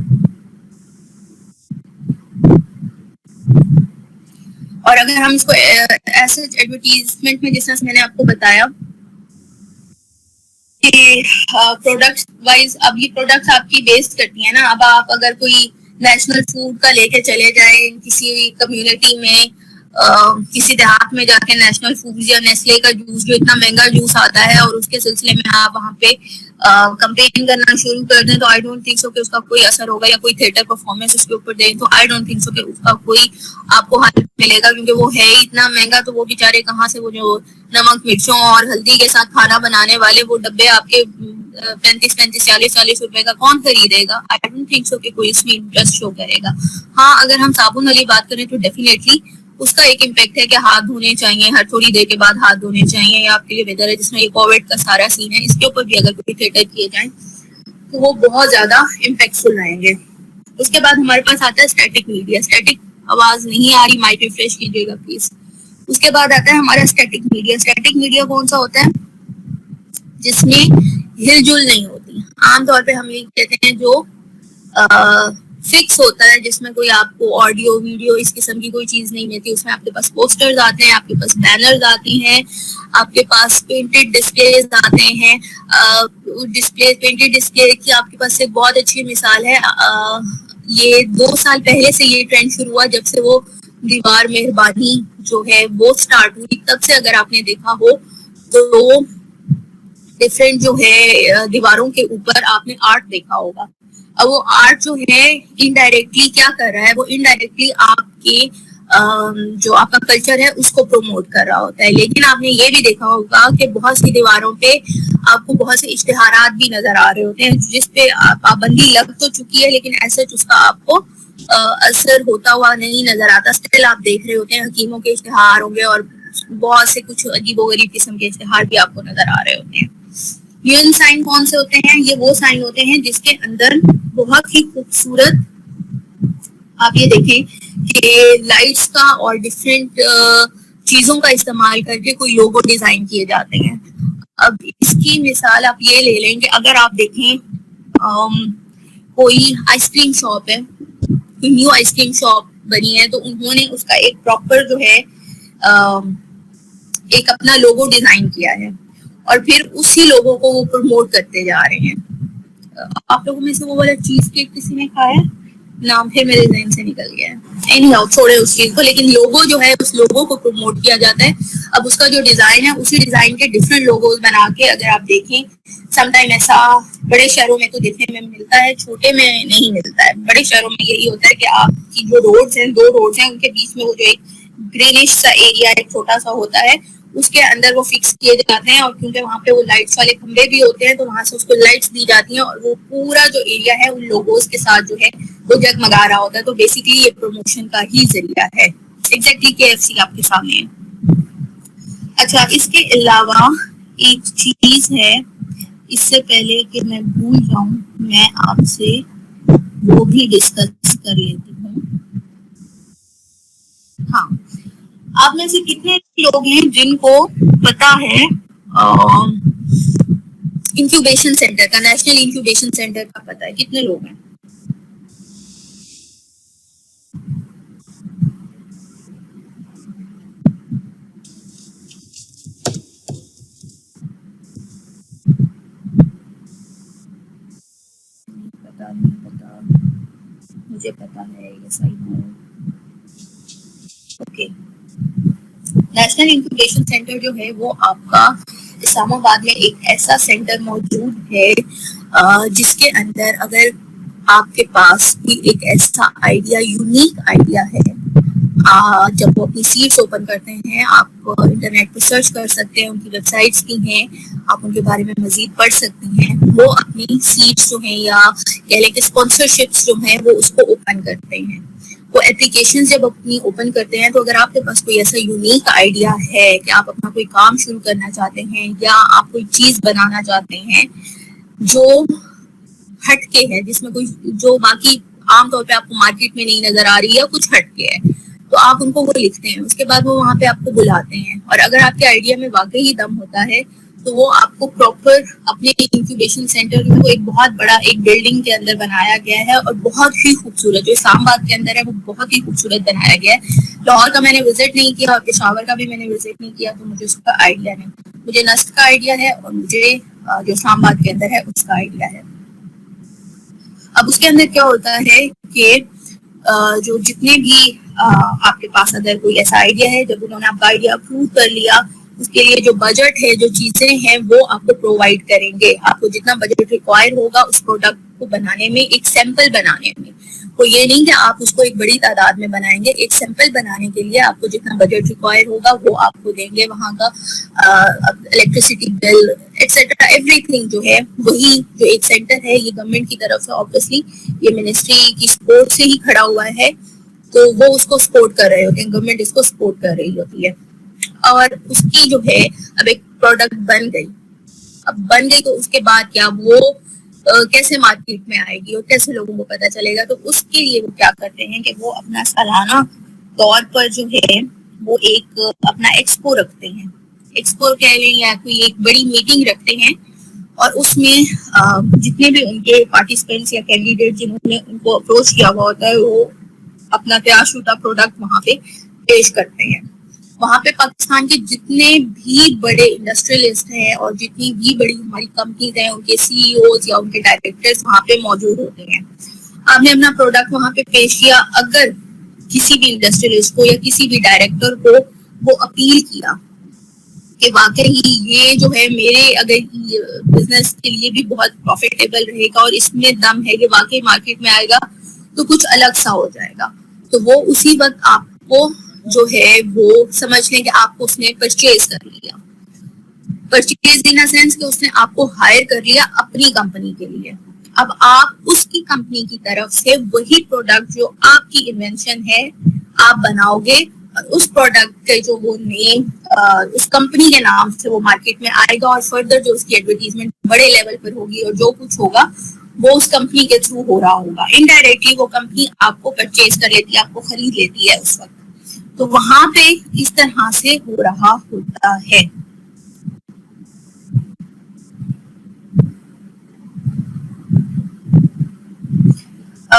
और अगर हम इसको ऐसे एडवर्टीजमेंट में, जिस तरह से मैंने आपको बताया कि प्रोडक्ट वाइज, अब ये प्रोडक्ट्स आपकी बेस्ड करती है ना। अब आप अगर कोई नेशनल फूड का लेके चले जाए किसी कम्युनिटी में, किसी देहात में जाके नेशनल फूड या नेस्ले का जूस, जो इतना महंगा जूस आता है, और उसके सिलसिले में आप वहाँ पे कंपेन करना शुरू कर दें, तो आई डोंट थिंक सो कि उसका कोई असर होगा, या कोई थिएटर परफॉर्मेंस उसके ऊपर दें तो आई डोंट थिंक सो कि उसका कोई आपको हेल्प मिलेगा, क्योंकि वो है ही इतना महंगा। तो वो बेचारे कहाँ से वो जो नमक मिर्चों और हल्दी के साथ खाना बनाने वाले वो डब्बे आपके 35-40 रुपए का कौन खरीदेगा? आई डोंट थिंक सो कि कोई इसमें इंटरेस्ट शो करेगा। हाँ, अगर हम साबुन वाली बात करें तो डेफिनेटली उसका एक इम्पैक्ट है कि हाथ धोने चाहिए, हर थोड़ी देर के बाद हाथ धोने चाहिए। या आपके लिए वेदर है जिसमें ये कोविड का सारा सीन है, इसके ऊपर भी अगर कोई थिएटर किए जाए तो वो बहुत ज्यादा इम्पैक्टफुल रहेंगे। उसके बाद हमारे पास आता है स्टैटिक मीडिया। स्टैटिक आवाज नहीं आ रही, माइक रिफ्रेश कीजिएगा प्लीज। उसके बाद आता है हमारा स्टैटिक मीडिया। स्टैटिक मीडिया कौन सा होता है? जिसमें हिलजुल नहीं होती। आमतौर पे हम ये कहते हैं जो फिक्स होता है, जिसमें कोई आपको ऑडियो वीडियो इस किस्म की कोई चीज नहीं मिलती। उसमें आपके पास पोस्टर्स आते हैं, आपके पास बैनर्स आते हैं, आपके पास पेंटेड डिस्प्लेज आते हैं। डिस्प्ले, पेंटेड डिस्प्ले की आपके पास एक बहुत अच्छी मिसाल है। ये 2 साल पहले से ये ट्रेंड शुरू हुआ, जब से वो दीवार मेहरबानी जो है वो स्टार्ट हुई, तब से अगर आपने देखा हो तो डिफरेंट जो है दीवारों के ऊपर आपने आर्ट देखा होगा। अब वो आर्ट जो है इनडायरेक्टली क्या कर रहा है? वो इनडायरेक्टली आपके जो आपका कल्चर है उसको प्रमोट कर रहा होता है। लेकिन आपने ये भी देखा होगा कि बहुत सी दीवारों पे आपको बहुत से इश्तिहारात भी नजर आ रहे होते हैं, जिसपे पाबंदी लग तो चुकी है, लेकिन ऐसे उसका आपको असर होता हुआ नहीं नजर आता। स्टिल आप देख रहे होते हैं, हकीमों के इश्तिहार होंगे और बहुत से कुछ अजीबोगरीब किस्म के इश्तिहार भी आपको नजर आ रहे होते हैं। यूएन साइन कौन से होते हैं? ये वो साइन होते हैं जिसके अंदर बहुत ही खूबसूरत, आप ये देखें कि लाइट्स का और डिफरेंट चीजों का इस्तेमाल करके कोई लोगो डिजाइन किए जाते हैं। अब इसकी मिसाल आप ये ले लेंगे, अगर आप देखें कोई आइसक्रीम शॉप है, कोई न्यू आइसक्रीम शॉप बनी है, तो उन्होंने उसका एक प्रॉपर जो है एक अपना लोगो डिजाइन किया है और फिर उसी लोगों को वो प्रमोट करते जा रहे हैं। आप लोगों में से वो वाला चीज केक किसी ने खाया? नाम फिर मेरे जहन से निकल गया है। एनीहाउ, छोड़े उस चीज को, लेकिन लोगो जो है उस लोगो को प्रमोट किया जाता है। अब उसका जो डिजाइन है, उसी डिजाइन के डिफरेंट लोगोज बना के अगर आप देखें, समटाइम ऐसा बड़े शहरों में तो देखने में मिलता है, छोटे में नहीं मिलता है। बड़े शहरों में यही होता है कि आपकी जो रोड्स हैं, 2 रोड्स हैं, उनके बीच में वो जो एक ग्रीनिश सा एरिया एक छोटा सा होता है, उसके अंदर वो फिक्स किए जाते हैं। और क्योंकि वहाँ पे वो लाइट्स वाले खंभे भी होते हैं, तो वहां से उसको लाइट्स दी जाती हैं और वो पूरा जो एरिया है उन लोगोस के साथ जो है वो जगमगा रहा होता है। तो बेसिकली ये प्रमोशन का ही जरिया है। एग्जैक्टली KFC आपके सामने है। अच्छा, इसके अलावा एक चीज है, इससे पहले कि मैं भूल जाऊं, मैं आपसे वो भी डिस्कस कर लेती हूँ। हाँ, आप में से कितने लोग हैं जिनको पता है इंक्यूबेशन सेंटर का, नेशनल इंक्यूबेशन सेंटर का पता है? कितने लोग हैं? नहीं पता, मुझे पता है, ये सही है। ओके, नेशनल इंक्यूबेशन सेंटर जो है वो आपका इस्लामाबाद में एक ऐसा सेंटर मौजूद है जिसके अंदर अगर आपके पास भी एक ऐसा आइडिया, यूनिक आइडिया है, जब वो अपनी सीट्स ओपन करते हैं, आप इंटरनेट पर सर्च कर सकते हैं, उनकी वेबसाइट्स भी हैं, आप उनके बारे में मजीद पढ़ सकती हैं। वो अपनी सीट्स जो हैं या कह लें कि स्पॉन्सरशिप्स जो हैं वो उसको ओपन करते हैं। वो एप्लीकेशन जब अपनी ओपन करते हैं तो अगर आपके पास कोई ऐसा यूनिक आइडिया है कि आप अपना कोई काम शुरू करना चाहते हैं या आप कोई चीज बनाना चाहते हैं जो हटके है, जिसमें कोई जो बाकी आमतौर पे आपको मार्केट में नहीं नजर आ रही है, कुछ हटके है, तो आप उनको वो लिखते हैं। उसके बाद वो वहां पे आपको बुलाते हैं और अगर आपके आइडिया में वाकई ही दम होता है तो वो आपको प्रॉपर अपने इंक्यूबेशन सेंटर को एक बहुत बड़ा एक बिल्डिंग के अंदर बनाया गया है और बहुत ही खूबसूरत, जो इस्लामाबाद के अंदर है वो बहुत ही खूबसूरत बनाया गया है। लाहौर का मैंने विजिट नहीं किया और पेशावर का भी मैंने विजिट नहीं किया, तो मुझे उसका आइडिया नहीं। मुझे नस्क का आइडिया है और मुझे जो इस्लामाबाद के अंदर है उसका आइडिया है। अब उसके अंदर क्या होता है कि जो जितने भी आपके पास अगर कोई ऐसा आइडिया है, जब उन्होंने आपका आइडिया अप्रूव कर लिया, उसके लिए जो बजट है, जो चीजें हैं वो आपको प्रोवाइड करेंगे। आपको जितना बजट रिक्वायर होगा उस प्रोडक्ट को बनाने में, एक सैंपल बनाने में, तो ये नहीं कि आप उसको एक बड़ी तादाद में बनाएंगे, एक सैंपल बनाने के लिए आपको जितना बजट रिक्वायर होगा वो आपको देंगे। वहाँ का इलेक्ट्रिसिटी बिल एक्सेट्रा एवरीथिंग जो है, वही जो एक सेंटर है ये गवर्नमेंट की तरफ से, ऑब्वियसली ये मिनिस्ट्री की सपोर्ट से ही खड़ा हुआ है, तो वो उसको सपोर्ट कर रहे होते हैं, गवर्नमेंट इसको सपोर्ट कर रही होती है। और उसकी जो है अब एक प्रोडक्ट बन गई, अब बन गई तो उसके बाद क्या वो कैसे मार्केट में आएगी और कैसे लोगों को पता चलेगा, तो उसके लिए वो क्या करते हैं कि वो अपना सालाना तौर पर जो है वो एक अपना एक्सपो रखते हैं। एक्सपो कह लें या कोई एक बड़ी मीटिंग रखते हैं और उसमें जितने भी उनके पार्टिसिपेंट्स या कैंडिडेट जिन्होंने उनको अप्रोच किया हुआ होता है वो अपना तैयारशुदा प्रोडक्ट वहां पे पेश करते हैं। वहां पे पाकिस्तान के जितने भी बड़े इंडस्ट्रियलिस्ट हैं और जितनी भी बड़ी हमारी कंपनीज हैं, उनके सीईओज या उनके डायरेक्टर्स वहां पे मौजूद होते हैं। आपने अपना प्रोडक्ट वहां पे पेश किया, अगर किसी भी इंडस्ट्रियलिस्ट को या किसी भी डायरेक्टर को वो अपील किया कि वाकई ये जो है मेरे अगर बिजनेस के लिए भी बहुत प्रॉफिटेबल रहेगा और इसमें दम है कि वाकई मार्केट में आएगा, तो कुछ अलग सा हो जाएगा, तो वो उसी वक्त आपको जो है वो समझ लें कि आपको उसने परचेज कर लिया। परचेज इन सेंस कि उसने आपको हायर कर लिया अपनी कंपनी के लिए। अब आप उसकी कंपनी की तरफ से वही प्रोडक्ट जो आपकी इन्वेंशन है आप बनाओगे और उस प्रोडक्ट के जो वो नेम उस कंपनी के नाम से वो मार्केट में आएगा और फर्दर जो उसकी एडवर्टीजमेंट बड़े लेवल पर होगी और जो कुछ होगा वो उस कंपनी के थ्रू हो रहा होगा। इनडायरेक्टली वो कंपनी आपको परचेज कर लेती है, आपको खरीद लेती है उस वक्त। तो वहां पे इस तरह से हो रहा होता है।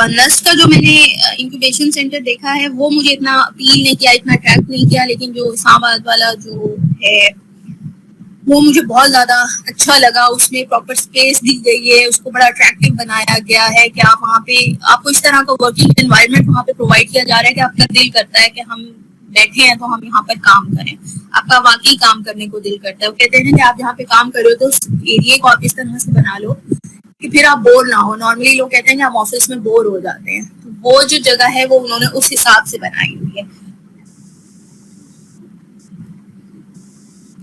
नस्ट का जो मैंने इंक्यूबेशन सेंटर देखा है वो मुझे इतना अपील नहीं किया, इतना अट्रैक्ट नहीं किया, लेकिन जो इस्लामाबाद वाला जो है वो मुझे बहुत ज्यादा अच्छा लगा। उसमें प्रॉपर स्पेस दी गई है, उसको बड़ा अट्रैक्टिव बनाया गया है कि आप वहाँ पे, आपको इस तरह का वर्किंग एनवायरनमेंट वहाँ पे प्रोवाइड किया जा रहा है कि आपका दिल करता है कि हम बैठे हैं तो हम यहाँ पर काम करें, आपका वाकई काम करने को दिल करता है। वो कहते हैं कि आप जहाँ पे काम कर रहे हो तो उस एरिया को आप इस तरह से बना लो कि फिर आप बोर ना हो। नॉर्मली लोग कहते हैं कि हम ऑफिस में बोर हो जाते हैं, तो वो जो जगह है वो उन्होंने उस हिसाब से बनाई हुई है।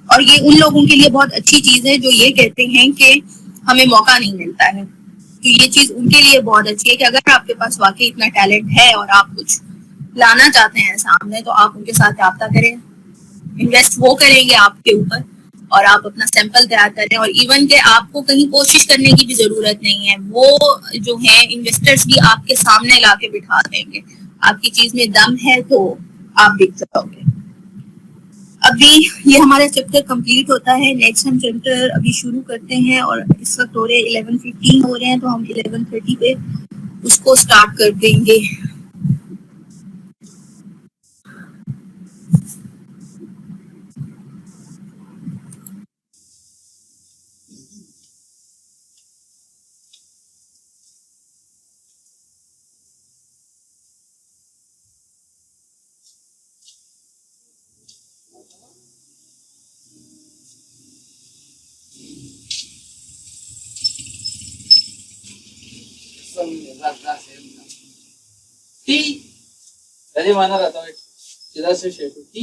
और ये उन लोगों के लिए बहुत अच्छी चीज है जो ये कहते हैं कि हमें मौका नहीं मिलता है, तो ये चीज उनके लिए बहुत अच्छी है कि अगर आपके पास वाकई इतना टैलेंट है और आप कुछ लाना चाहते हैं सामने, तो आप उनके साथ रब्ता करें, इन्वेस्ट वो करेंगे आपके ऊपर और आप अपना सैंपल तैयार करें। और इवन के आपको कहीं कोशिश करने की भी जरूरत नहीं है, वो जो है इन्वेस्टर्स भी आपके सामने ला के बिठा देंगे। आपकी चीज में दम है तो आप बिक जाओगे। अभी ये हमारा चैप्टर कंप्लीट होता है, नेक्स्ट हम चैप्टर अभी शुरू करते हैं और इस वक्त हो रहे 11:15 हो रहे हैं, तो हम 11:30 पे उसको स्टार्ट कर देंगे। T jadi mana atau tidak sesuai itu T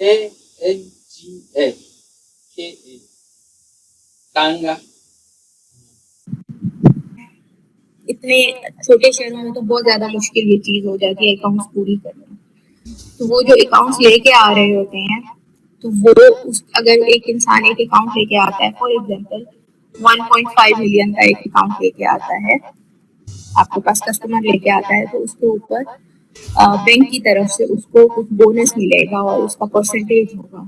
A N G A K A tangga. इतने छोटे शहरों में तो बहुत ज्यादा मुश्किल ये चीज हो जाती है अकाउंट्स पूरी करना। तो वो जो अकाउंट्स लेके आ रहे होते हैं तो वो अगर एक इंसान एक अकाउंट लेके आता है, फॉर एग्जांपल 1.5 मिलियन का एक अकाउंट लेके आता है, आपके पास कस्टमर लेके आता है, तो उसके ऊपर बैंक की तरफ से उसको कुछ बोनस मिलेगा और उसका परसेंटेज होगा।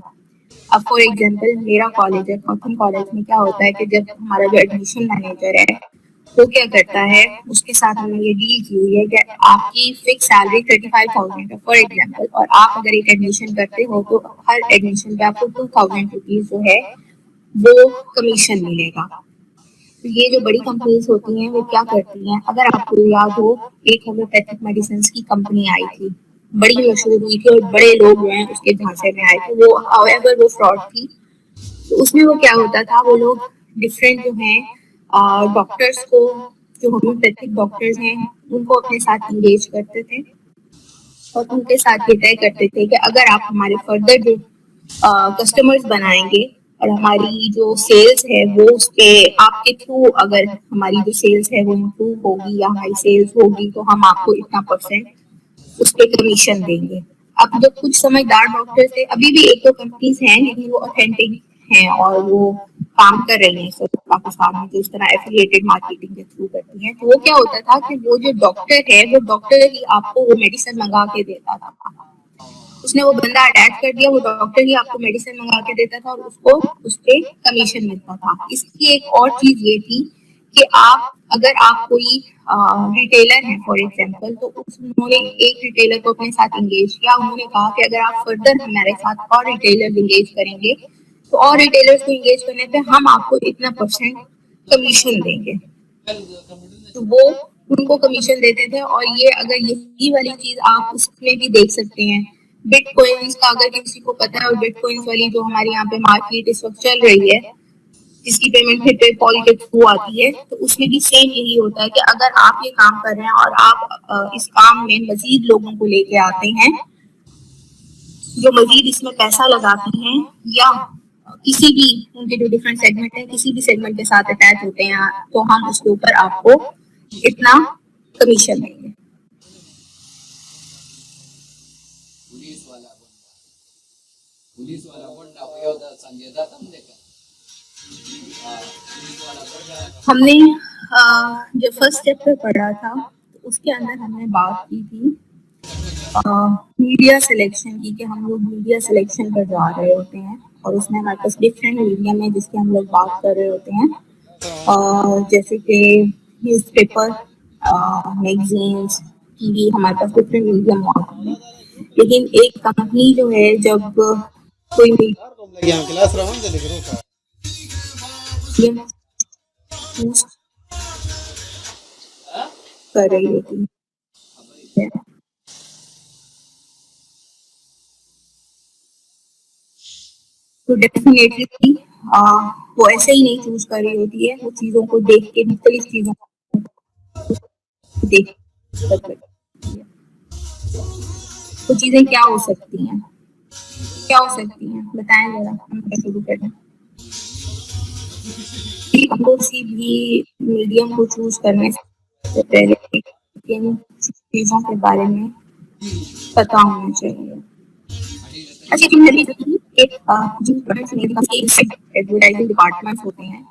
अब फॉर एग्जांपल मेरा कॉलेज है, कॉटन कॉलेज में क्या होता है कि जब हमारा जो एडमिशन मैनेजर है वो क्या करता है, उसके साथ हमने ये डील की हुई है कि आपकी फिक्स सैलरी 35,000 है फॉर एग्जांपल, और आप अगर एक एडमिशन करते हो तो हर एडमिशन पे आपको 2,000 रुपीज जो है वो कमीशन मिलेगा। तो ये जो बड़ी कंपनीज होती हैं वो क्या करती हैं, अगर आपको याद हो एक होम्योपैथिक मेडिसिन की कंपनी आई थी, बड़ी मशहूर हुई थी और बड़े लोग जो हैं उसके झांसे में आए थे, वो हाउएवर वो फ्रॉड थी। तो उसमें वो क्या होता था, वो लोग डिफरेंट जो हैं डॉक्टर्स को, जो होम्योपैथिक डॉक्टर्स हैं उनको अपने साथ इंगेज करते थे और उनके साथ ये तय करते थे कि अगर आप हमारे फर्दर जो कस्टमर्स बनाएंगे और हमारी जो सेल्स है वो उसके आपके थ्रू अगर हमारी जो सेल्स है वो इम्प्रूव होगी या हमारी सेल्स होगी तो हम आपको इतना परसेंट उस पर कमीशन देंगे। अब जो कुछ समझदार डॉक्टर्स थे, अभी भी एक दो कंपनीज हैं लेकिन वो ऑथेंटिक हैं और वो काम कर रही हैं सब पाकिस्तान में, जो इस तरह एफिलिएटेड मार्केटिंग के थ्रू करती हैं। तो वो क्या होता था कि वो जो डॉक्टर है वो डॉक्टर ही आपको वो मेडिसिन मंगा के देता था, उसने वो बंदा अटैच कर दिया, वो डॉक्टर ही आपको मेडिसिन मंगा के देता था और उसको उस पे कमीशन मिलता था। इसकी एक और चीज ये थी कि आप अगर आप कोई रिटेलर है फॉर एग्जांपल, तो उन्होंने एक रिटेलर को अपने साथ इंगेज किया, उन्होंने कहा कि अगर आप फर्दर हमारे साथ और रिटेलर इंगेज करेंगे तो और रिटेलर्स को इंगेज करने पे हम आपको इतना परसेंट कमीशन देंगे। तो वो उनको कमीशन देते थे। और ये अगर यही वाली चीज आप उसमें भी देख सकते हैं, बिटकॉइंस का अगर किसी को पता है, और बिटकॉइंस वाली जो हमारे यहाँ पे मार्केट इस वक्त चल रही है जिसकी पेमेंट फिर पेपॉल के थ्रू आती है, तो उसमें भी सेम यही होता है कि अगर आप ये काम कर रहे हैं और आप इस काम में मजीद लोगों को लेके आते हैं जो मजीद इसमें पैसा लगाते हैं या किसी भी उनके जो डिफरेंट सेगमेंट है किसी भी सेगमेंट के साथ अटैच होते हैं, तो हम उसके ऊपर आपको इतना कमीशन देंगे। पुलिस वाला बंदा हुआ था संजय दत्त हमने का हमने जब फर्स्ट चैप्टर पढ़ा था तो उसके अंदर हमने बात की थी मीडिया सिलेक्शन की, कि हम लोग मीडिया सिलेक्शन पर जा रहे होते हैं और उसमें हमारे पास डिफरेंट मीडियम है जिसकी हम लोग बात कर रहे होते हैं, जैसे कि न्यूज़पेपर, मैगजीन्स, टीवी, हमारे पास डिफरेंट मीडियम मौजूद है। लेकिन एक कंपनी जो है जब कोई मीडियम चूज कर रही होती है तो डेफिनेटली वो ऐसे ही नहीं चूज कर रही होती है, वो चीजों को देख के, मुख्तलिफ चीजों को देख कर, वो चीजें क्या हो सकती हैं, बताएं जरा, हम शुरू करें। हमको किसी भी मीडियम को चूज करने से पहले किन चीजों के बारे में पता होना चाहिए। अच्छा, एडवर्टाइजिंग डिपार्टमेंट्स होते हैं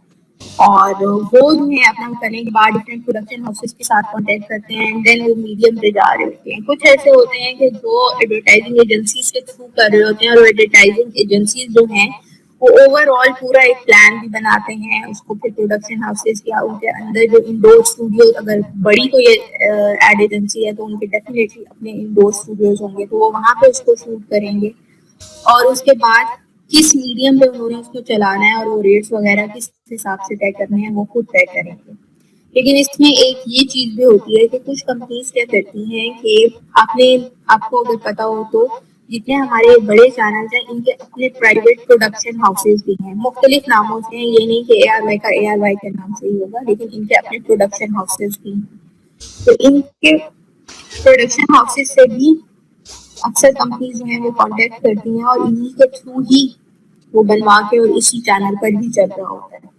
और वो जो है अपना करने के बाद डिफरेंट प्रोडक्शन हाउसेस के साथ कांटेक्ट करते हैं, देन वो मीडियम पे जा रहे होते हैं। कुछ ऐसे होते हैं कि जो एडवर्टाइजिंग एजेंसीज के थ्रू कर रहे होते हैं और एडवर्टाइजिंग एजेंसीज जो हैं वो ओवरऑल पूरा एक प्लान भी बनाते हैं, उसको फिर प्रोडक्शन हाउसेस या उनके अंदर जो इंडोर स्टूडियो, अगर बड़ी कोई एड एजेंसी है तो उनके डेफिनेटली अपने इंडोर स्टूडियोज होंगे तो वो वहाँ पे उसको शूट करेंगे और उसके बाद किस मीडियम पे उन्होंने उसको चलाना है और वो रेट्स वगैरह किस हिसाब से तय करने हैं वो खुद तय करेंगे। लेकिन इसमें एक ये चीज भी होती है कि कुछ कंपनीज क्या करती हैं कि आपको अगर पता हो तो जितने हमारे बड़े चैनल्स हैं इनके अपने प्राइवेट प्रोडक्शन हाउसेज भी हैं, मुख्तलिफ नामों से हैं, ये नहीं कि ARY का ARY के नाम से ही होगा, लेकिन इनके अपने प्रोडक्शन हाउसेज भी हैं। तो इनके प्रोडक्शन हाउसेस से भी अक्सर कंपनीज जो है वो कांटेक्ट करती हैं और इन्हीं के थ्रू ही वो बनवा के और इसी चैनल पर ही चल रहा होता है।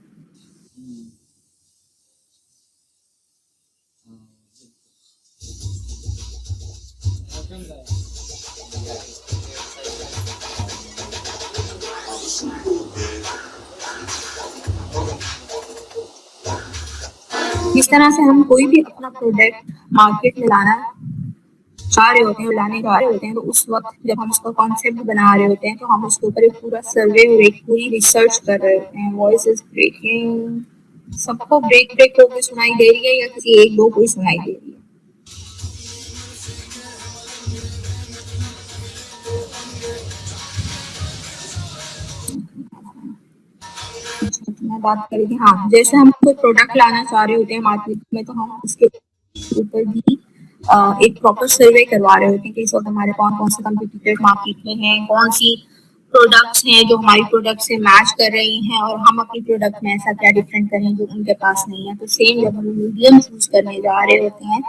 इस तरह से हम कोई भी अपना प्रोडक्ट मार्केट में लाना चाह रहे होते हैं, लाने जा रहे होते हैं, तो उस वक्त जब हम उसका कॉन्सेप्ट बना रहे होते हैं तो हम उसके ऊपर एक पूरा सर्वे और एक पूरी रिसर्च कर रहे होते हैं। वॉइस इज ब्रेकिंग, सबको ब्रेक ब्रेक होकर सुनाई दे रही है या किसी एक दो को ही सुनाई दे रही है? मैं बात करेंगे, हाँ, जैसे हम कोई प्रोडक्ट लाना चाह रहे होते हैं मार्केट में तो हम उसके ऊपर भी एक प्रॉपर सर्वे करवा रहे होते हैं कि इस वक्त हमारे कौन कौन से कंपटीटर्स मार्केट में हैं, कौन सी प्रोडक्ट्स हैं जो हमारी प्रोडक्ट से मैच कर रही हैं और हम अपनी प्रोडक्ट में ऐसा क्या डिफरेंट करें जो उनके पास नहीं है। तो सेम जब हम मीडियम यूज करने जा रहे होते हैं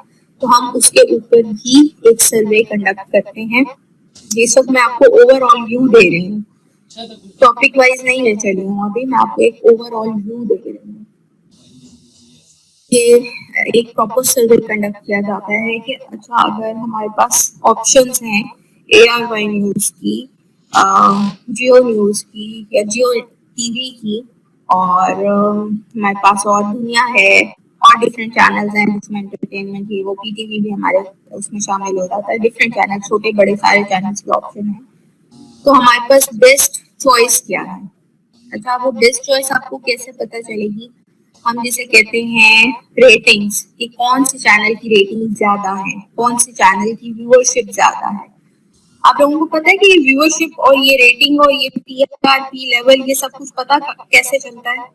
तो हम उसके ऊपर भी एक सर्वे कंडक्ट करते हैं। ये सब मैं आपको ओवरऑल व्यू दे रही हूँ, टॉपिक वाइज नहीं ले चली हूँ, अभी मैं आपको एक ओवरऑल व्यू दे रही हूँ। ये एक प्रॉपर सर्वे कंडक्ट किया जाता है कि अच्छा अगर हमारे पास ऑप्शंस हैं ARY न्यूज की, जियो न्यूज की या जियो टीवी की, और हमारे पास और दुनिया है और डिफरेंट चैनल्स हैं जिसमें एंटरटेनमेंट की, वो PTV भी हमारे उसमें शामिल हो जाता है, डिफरेंट चैनल, छोटे बड़े सारे चैनल्स के ऑप्शन है। तो हमारे पास बेस्ट चॉइस क्या है? अच्छा, वो बेस्ट चॉइस आपको कैसे पता चलेगी? हम जिसे कहते हैं रेटिंग्स, कि कौन से चैनल की रेटिंग ज्यादा है, कौन से चैनल की व्यूअरशिप ज्यादा है। आप लोगों को पता है कि ये व्यूअरशिप और ये रेटिंग और ये PRP लेवल, ये सब कुछ पता कैसे चलता है?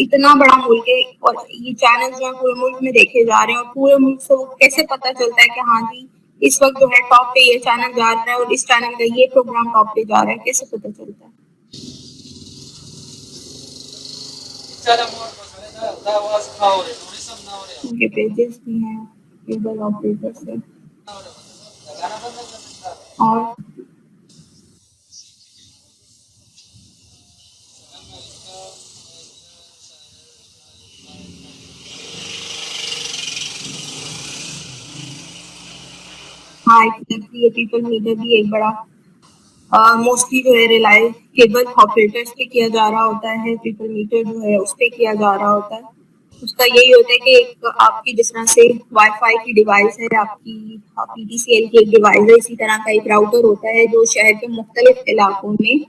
इतना बड़ा मुल्क है और ये चैनल जो है पूरे मुल्क में देखे जा रहे हैं, और पूरे मुल्क से वो कैसे पता चलता है कि हाँ जी इस वक्त जो है टॉप पे ये चैनल जा रहा है और इस चैनल का ये प्रोग्राम टॉप पे जा रहा है, कैसे पता चलता है? उनके पेजेस भी हैं केबल ऑपरेटर से। और हाँ, एग्जैक्टली, ये पीपल मीडिया भी एक बड़ा मोस्टली जो है रिलाय केबल ऑपरेटर्स पे किया जा रहा होता है, पीपल मीटर जो है उस पे किया जा रहा होता है। उसका यही होता है कि एक आपकी जिस तरह से वाईफाई की डिवाइस है, आपकी PTCL की एक डिवाइस है, इसी तरह का एक राउटर होता है जो शहर के मुख्तलिफ इलाकों में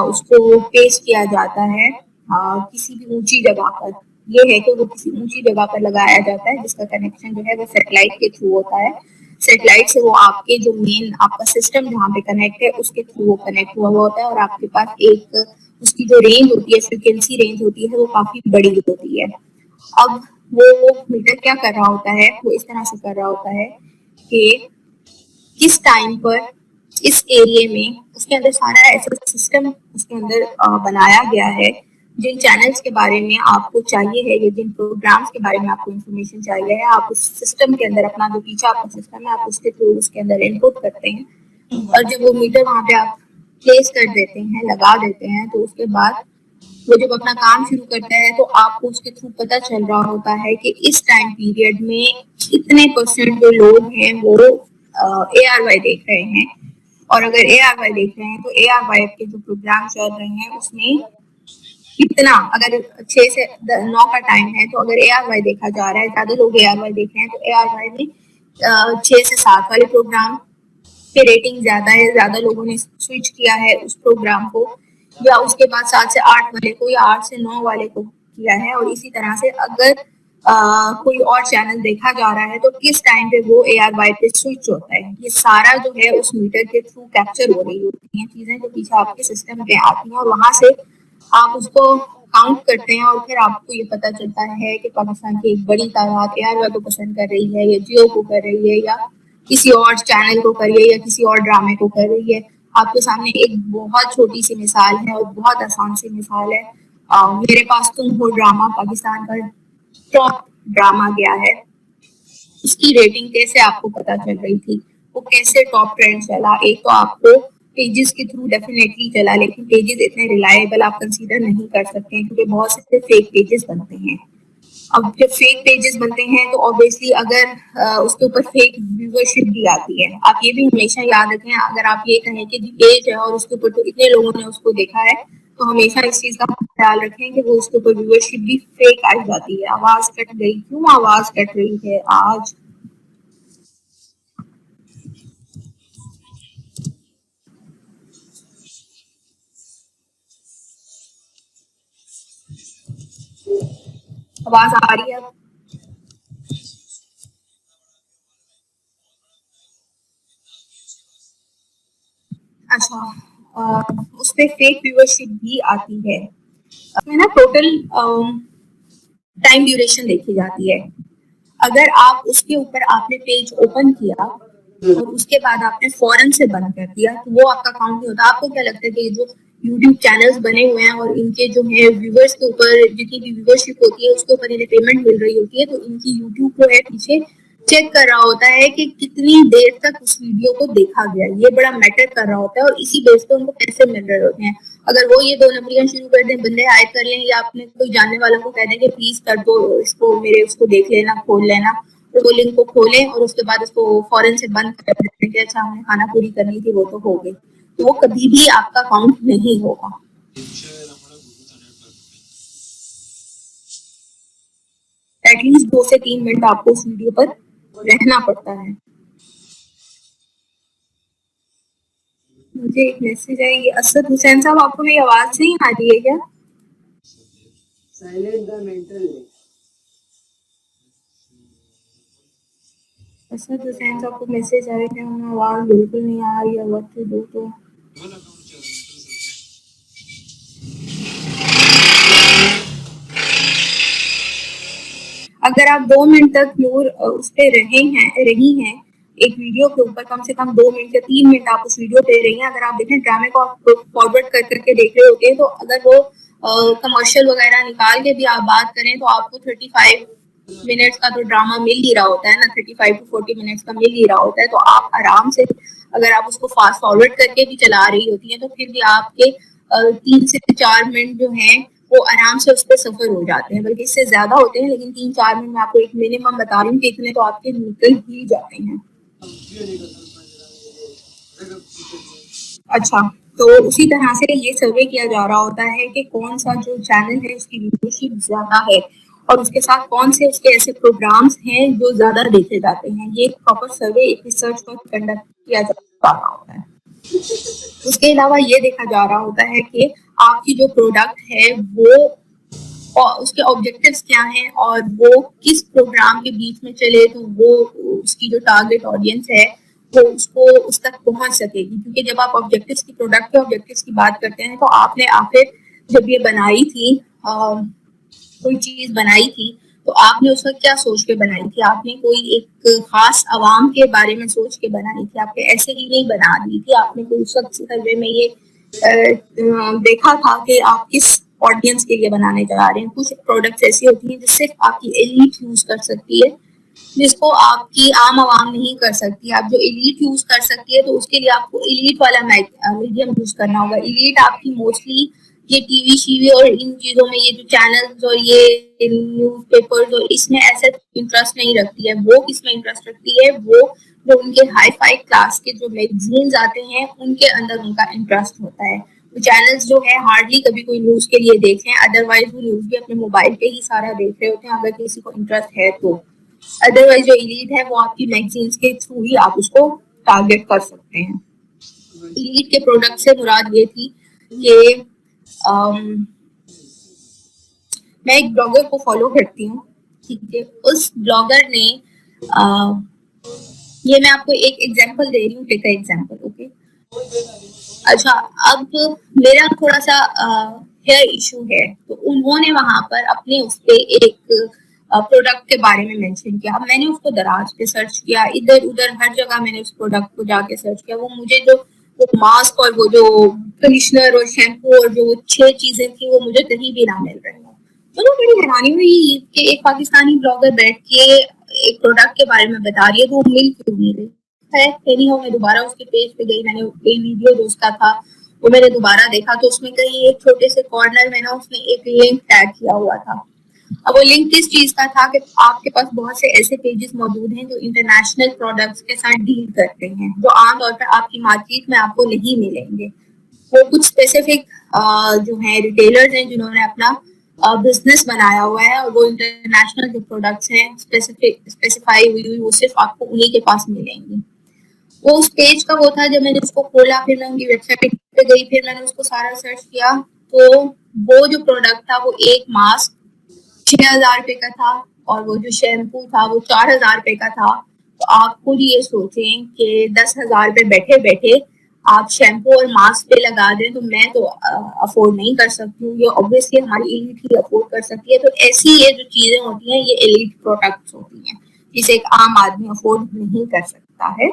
उसको पेश किया जाता है किसी भी ऊंची जगह पर। ये है कि वो किसी ऊंची जगह पर लगाया जाता है जिसका कनेक्शन जो है वो सैटेलाइट के थ्रू होता है। सैटेलाइट से वो आपके जो मेन आपका सिस्टम जहाँ पे कनेक्ट है उसके थ्रू वो कनेक्ट हुआ होता है और आपके पास एक उसकी जो रेंज होती है, फ्रिक्वेंसी रेंज होती है, वो काफी बड़ी होती है। अब वो मीटर क्या कर रहा होता है, वो इस तरह से कर रहा होता है कि किस टाइम पर इस एरिया में उसके अंदर सारा ऐसा सिस्टम उसके अंदर बनाया गया है, जिन चैनल्स के बारे में आपको चाहिए है या जिन प्रोग्राम्स के बारे में आपको इंफॉर्मेशन चाहिए है, आप उस सिस्टम के अंदर अपना जो पीछा आपका सिस्टम है आप उसके थ्रू उसके अंदर इनपुट करते हैं और जब वो मीटर वहाँ पे आप प्लेस कर देते हैं, लगा देते हैं, तो उसके बाद वो जब अपना काम शुरू करता है तो आपको उसके थ्रू पता चल रहा होता है कि इस टाइम पीरियड में इतने परसेंट जो लोग हैं वो ARY देख रहे हैं, और अगर ARY देख रहे हैं तो ARY के जो प्रोग्राम चल रहे हैं उसमें कितना, अगर 6 से 9 का टाइम है तो अगर ARY देखा जा रहा है, ज्यादा लोग ARY देख रहे हैं तो ARY में 6 से 7 वाले प्रोग्राम पे रेटिंग ज्यादा है, ज्यादा लोगों ने स्विच किया है उस प्रोग्राम को, या उसके बाद 7 से 8 वाले को या 8 से 9 वाले को किया है। और इसी तरह से अगर कोई और चैनल देखा जा रहा है तो किस टाइम पे वो ARY पे स्विच होता है, ये सारा जो है उस मीटर के थ्रू कैप्चर हो रही होती हैं चीजें जो पीछे आपके सिस्टम पे आती हैं, और वहां से आप उसको काउंट करते हैं और फिर आपको ये पता चलता है कि पाकिस्तान की एक बड़ी तादाद ARY को पसंद कर रही है या जियो को कर रही है या किसी और चैनल को कर रही है या किसी और ड्रामे को कर रही है। आपके सामने एक बहुत छोटी सी मिसाल है और बहुत आसान सी मिसाल है, मेरे पास तुम हो ड्रामा पाकिस्तान का टॉप ड्रामा गया है उसकी रेटिंग कैसे आपको पता चल रही थी, वो कैसे टॉप ट्रेंड चला। एक तो आपको पेजेस के थ्रू डेफिनेटली चला, लेकिन पेजेस इतने रिलायबल आप कंसीडर नहीं कर सकते हैं, क्योंकि बहुत से फेक पेजेस बनते हैं। अब जब फेक पेजेस बनते हैं तो ऑब्वियसली अगर उसके ऊपर फेक व्यूवरशिप भी आती है। आप ये भी हमेशा याद रखें, अगर आप ये कहें कि पेज है और उसके ऊपर तो इतने लोगों ने उसको देखा है, तो हमेशा इस चीज का ख्याल रखें कि वो उसके ऊपर व्यूवरशिप भी फेक आ जाती है। आवाज कट गई, क्यों आवाज कट रही है आज? आवाज आ रही है? अच्छा, उस पे फेक व्यूवरशिप भी आती है। उसमें ना टोटल टाइम ड्यूरेशन देखी जाती है। अगर आप उसके ऊपर आपने पेज ओपन किया और उसके बाद आपने फौरन से बंद कर दिया, तो वो आपका अकाउंट नहीं होता। आपको क्या लगता है कि जो यूट्यूब चैनल्स बने हुए हैं और इनके जो है व्यूवर्स के ऊपर जितनी भी व्यूवरशिप होती है उसके ऊपर इन्हें पेमेंट मिल रही होती है, तो इनकी यूट्यूब जो है पीछे चेक कर रहा होता है कि कितनी देर तक उस वीडियो को देखा गया। ये बड़ा मैटर कर रहा होता है और इसी बेस पे उनको पैसे मिल रहे होते हैं। अगर वो ये दो नंबरियां शुरू कर दें, बंदे हायर कर लें, या अपने कोई जानने वालों को कह दें कि प्लीज कर दो इसको, मेरे उसको देख लेना, खोल लेना, तो वो लिंक को खोलें और उसके बाद उसको फौरन से बंद कर दें कि अच्छा हमने खाना पूरी करनी थी, वो तो हो गई, तो वो कभी भी आपका अकाउंट नहीं होगा। एटलीस्ट 2 से 3 मिनट आपको उस वीडियो पर रहना पड़ता है। मुझे एक मैसेज आई, ये असद हुसैन साहब, आपको मेरी आवाज नहीं आ रही है क्या? Silent the mental. Asad Hussain साहब को मैसेज आया कि हमें आवाज बिल्कुल नहीं आ रही है, व्हाट टू डू। तो अगर आप 2 मिनट तक नूर उस पे रही हैं एक वीडियो के ऊपर, कम से कम 2 मिनट या 3 मिनट आप उस वीडियो पे रही हैं। अगर आप देखें ड्रामे को आप फॉरवर्ड कर करके देख रहे होते हैं, तो अगर वो कमर्शियल वगैरह निकाल के भी आप बात करें तो आपको 35 मिनट्स का तो ड्रामा मिल ही रहा होता है ना, 35 to 40 मिनट्स का मिल ही रहा होता है। तो आप आराम से अगर आप उसको फास्ट फॉरवर्ड करके भी चला रही होती है, तो फिर भी आपके 3 से 4 मिनट जो हैं वो आराम से उस पर सफर हो जाते हैं, बल्कि इससे ज्यादा होते हैं, लेकिन 3-4 मिनट में आपको एक मिनिमम बता रही हूँ कि इतने तो आपके निकल ही जाते हैं। अच्छा, तो उसी तरह से ये सर्वे किया जा रहा होता है कि कौन सा जो चैनल है उसकी व्यूअरशिप ज्यादा है और उसके साथ कौन से उसके ऐसे प्रोग्राम्स हैं जो ज्यादा देखे जाते हैं। ये प्रॉपर सर्वे एक रिसर्च पर कंडक्ट किया जा रहा होता है। उसके अलावा ये देखा जा रहा होता है कि आपकी जो प्रोडक्ट है वो और उसके ऑब्जेक्टिव्स क्या हैं और वो किस प्रोग्राम के बीच में चले, तो वो उसकी जो टारगेट ऑडियंस है वो उसको उस तक पहुंच सकेगी। क्योंकि जब आप ऑब्जेक्टिव्स की प्रोडक्ट के ऑब्जेक्टिव्स की बात करते हैं, तो आपने आखिर जब ये बनाई थी कोई चीज बनाई थी, तो आपने उसका क्या सोच के बनाई थी? आपने कोई एक खास आवाम के बारे में सोच के बनाई थी? आपने ऐसे ही नहीं बना दी थी, आपने कोई उस वक्त सर्वे में ये देखा था कि आप किस ऑडियंस के लिए बनाने जा रहे हैं। कुछ प्रोडक्ट्स ऐसी होती हैं जिससे आपकी एलीट यूज कर सकती है, जिसको आपकी आम आवाम नहीं कर सकती। आप जो एलीट यूज कर सकती है, तो उसके लिए आपको एलीट वाला मीडियम यूज करना होगा। एलीट आपकी मोस्टली ये टीवी शीवी और इन चीजों में, ये जो चैनल्स और ये न्यूज़पेपर्स और इसमें ऐसा इंटरेस्ट नहीं रखती है। वो किसमें इंटरेस्ट रखती है? वो जो उनके हाई फाई क्लास के जो मैगजीन्स आते हैं उनके अंदर उनका इंटरेस्ट होता है। तो चैनल्स जो है हार्डली कभी कोई न्यूज के लिए देखें, अदरवाइज वो न्यूज भी अपने मोबाइल पे ही सारा देख रहे होते हैं, अगर किसी को इंटरेस्ट है तो। अदरवाइज जो एलीट है वो आपकी मैगजीन्स के थ्रू ही आप उसको टारगेट कर सकते हैं। एलीट के प्रोडक्ट से मुराद ये थी कि मैं एक ब्लॉगर को फॉलो करती हूँ, ठीक है। उस ब्लॉगर ने ये मैं आपको एक एग्जांपल दे रही हूँ, टेक एग्जांपल, ओके। अच्छा, अब मेरा थोड़ा सा हेयर इशू है, तो उन्होंने वहां पर अपने उस पे एक प्रोडक्ट के बारे में मेंशन किया। अब मैंने उसको दराज पे सर्च किया, इधर उधर हर जगह मैंने उस प्रोडक्ट को जाके सर्च किया। वो मुझे जो वो मास्क और वो जो कंडीशनर और शैम्पू और जो 6 चीजें थी वो मुझे कहीं भी ना मिल रही हो। तो बड़ी हैरानी हुई कि एक पाकिस्तानी ब्लॉगर बैठ के एक प्रोडक्ट के बारे में बता रही है तो वो मिल क्यों नहीं रही है। एनीहाउ मैं दोबारा उसके पेज पे गई, मैंने कोई वीडियो जो उसका था वो मैंने दोबारा देखा तो उसमें कहीं एक छोटे से कॉर्नर में ना उसने एक लिंक टैग किया हुआ था। अब वो लिंक किस चीज का था कि आपके पास बहुत से ऐसे पेजेस मौजूद हैं जो इंटरनेशनल प्रोडक्ट्स के साथ डील करते हैं, जो आमतौर पर आपकी मार्केट में आपको नहीं मिलेंगे। वो कुछ स्पेसिफिक जो है रिटेलर्स हैं जिन्होंने अपना बिजनेस बनाया हुआ है और वो इंटरनेशनल जो प्रोडक्ट्स हैं स्पेसिफाई हुई वो सिर्फ आपको उन्हीं के पास मिलेंगी। वो उस पेज का वो था, जब मैंने उसको खोला फिर मैं उनकी वेबसाइट पे गई, फिर मैंने उसको सारा सर्च किया तो वो जो प्रोडक्ट था वो एक मास्क 6,000 रुपए का था और वो जो शैम्पू था वो 4,000 रुपए का था। तो आप खुद ये सोचें कि 10,000 रुपए बैठे बैठे आप शैम्पू और मास्क पे लगा दें तो मैं तो अफोर्ड नहीं कर सकती हूँ। ये ऑब्वियसली हमारी एलिट ही अफोर्ड कर सकती है। तो ऐसी ये जो चीजें होती हैं ये एलिट प्रोडक्ट्स होती हैं जिसे एक आम आदमी अफोर्ड नहीं कर सकता है।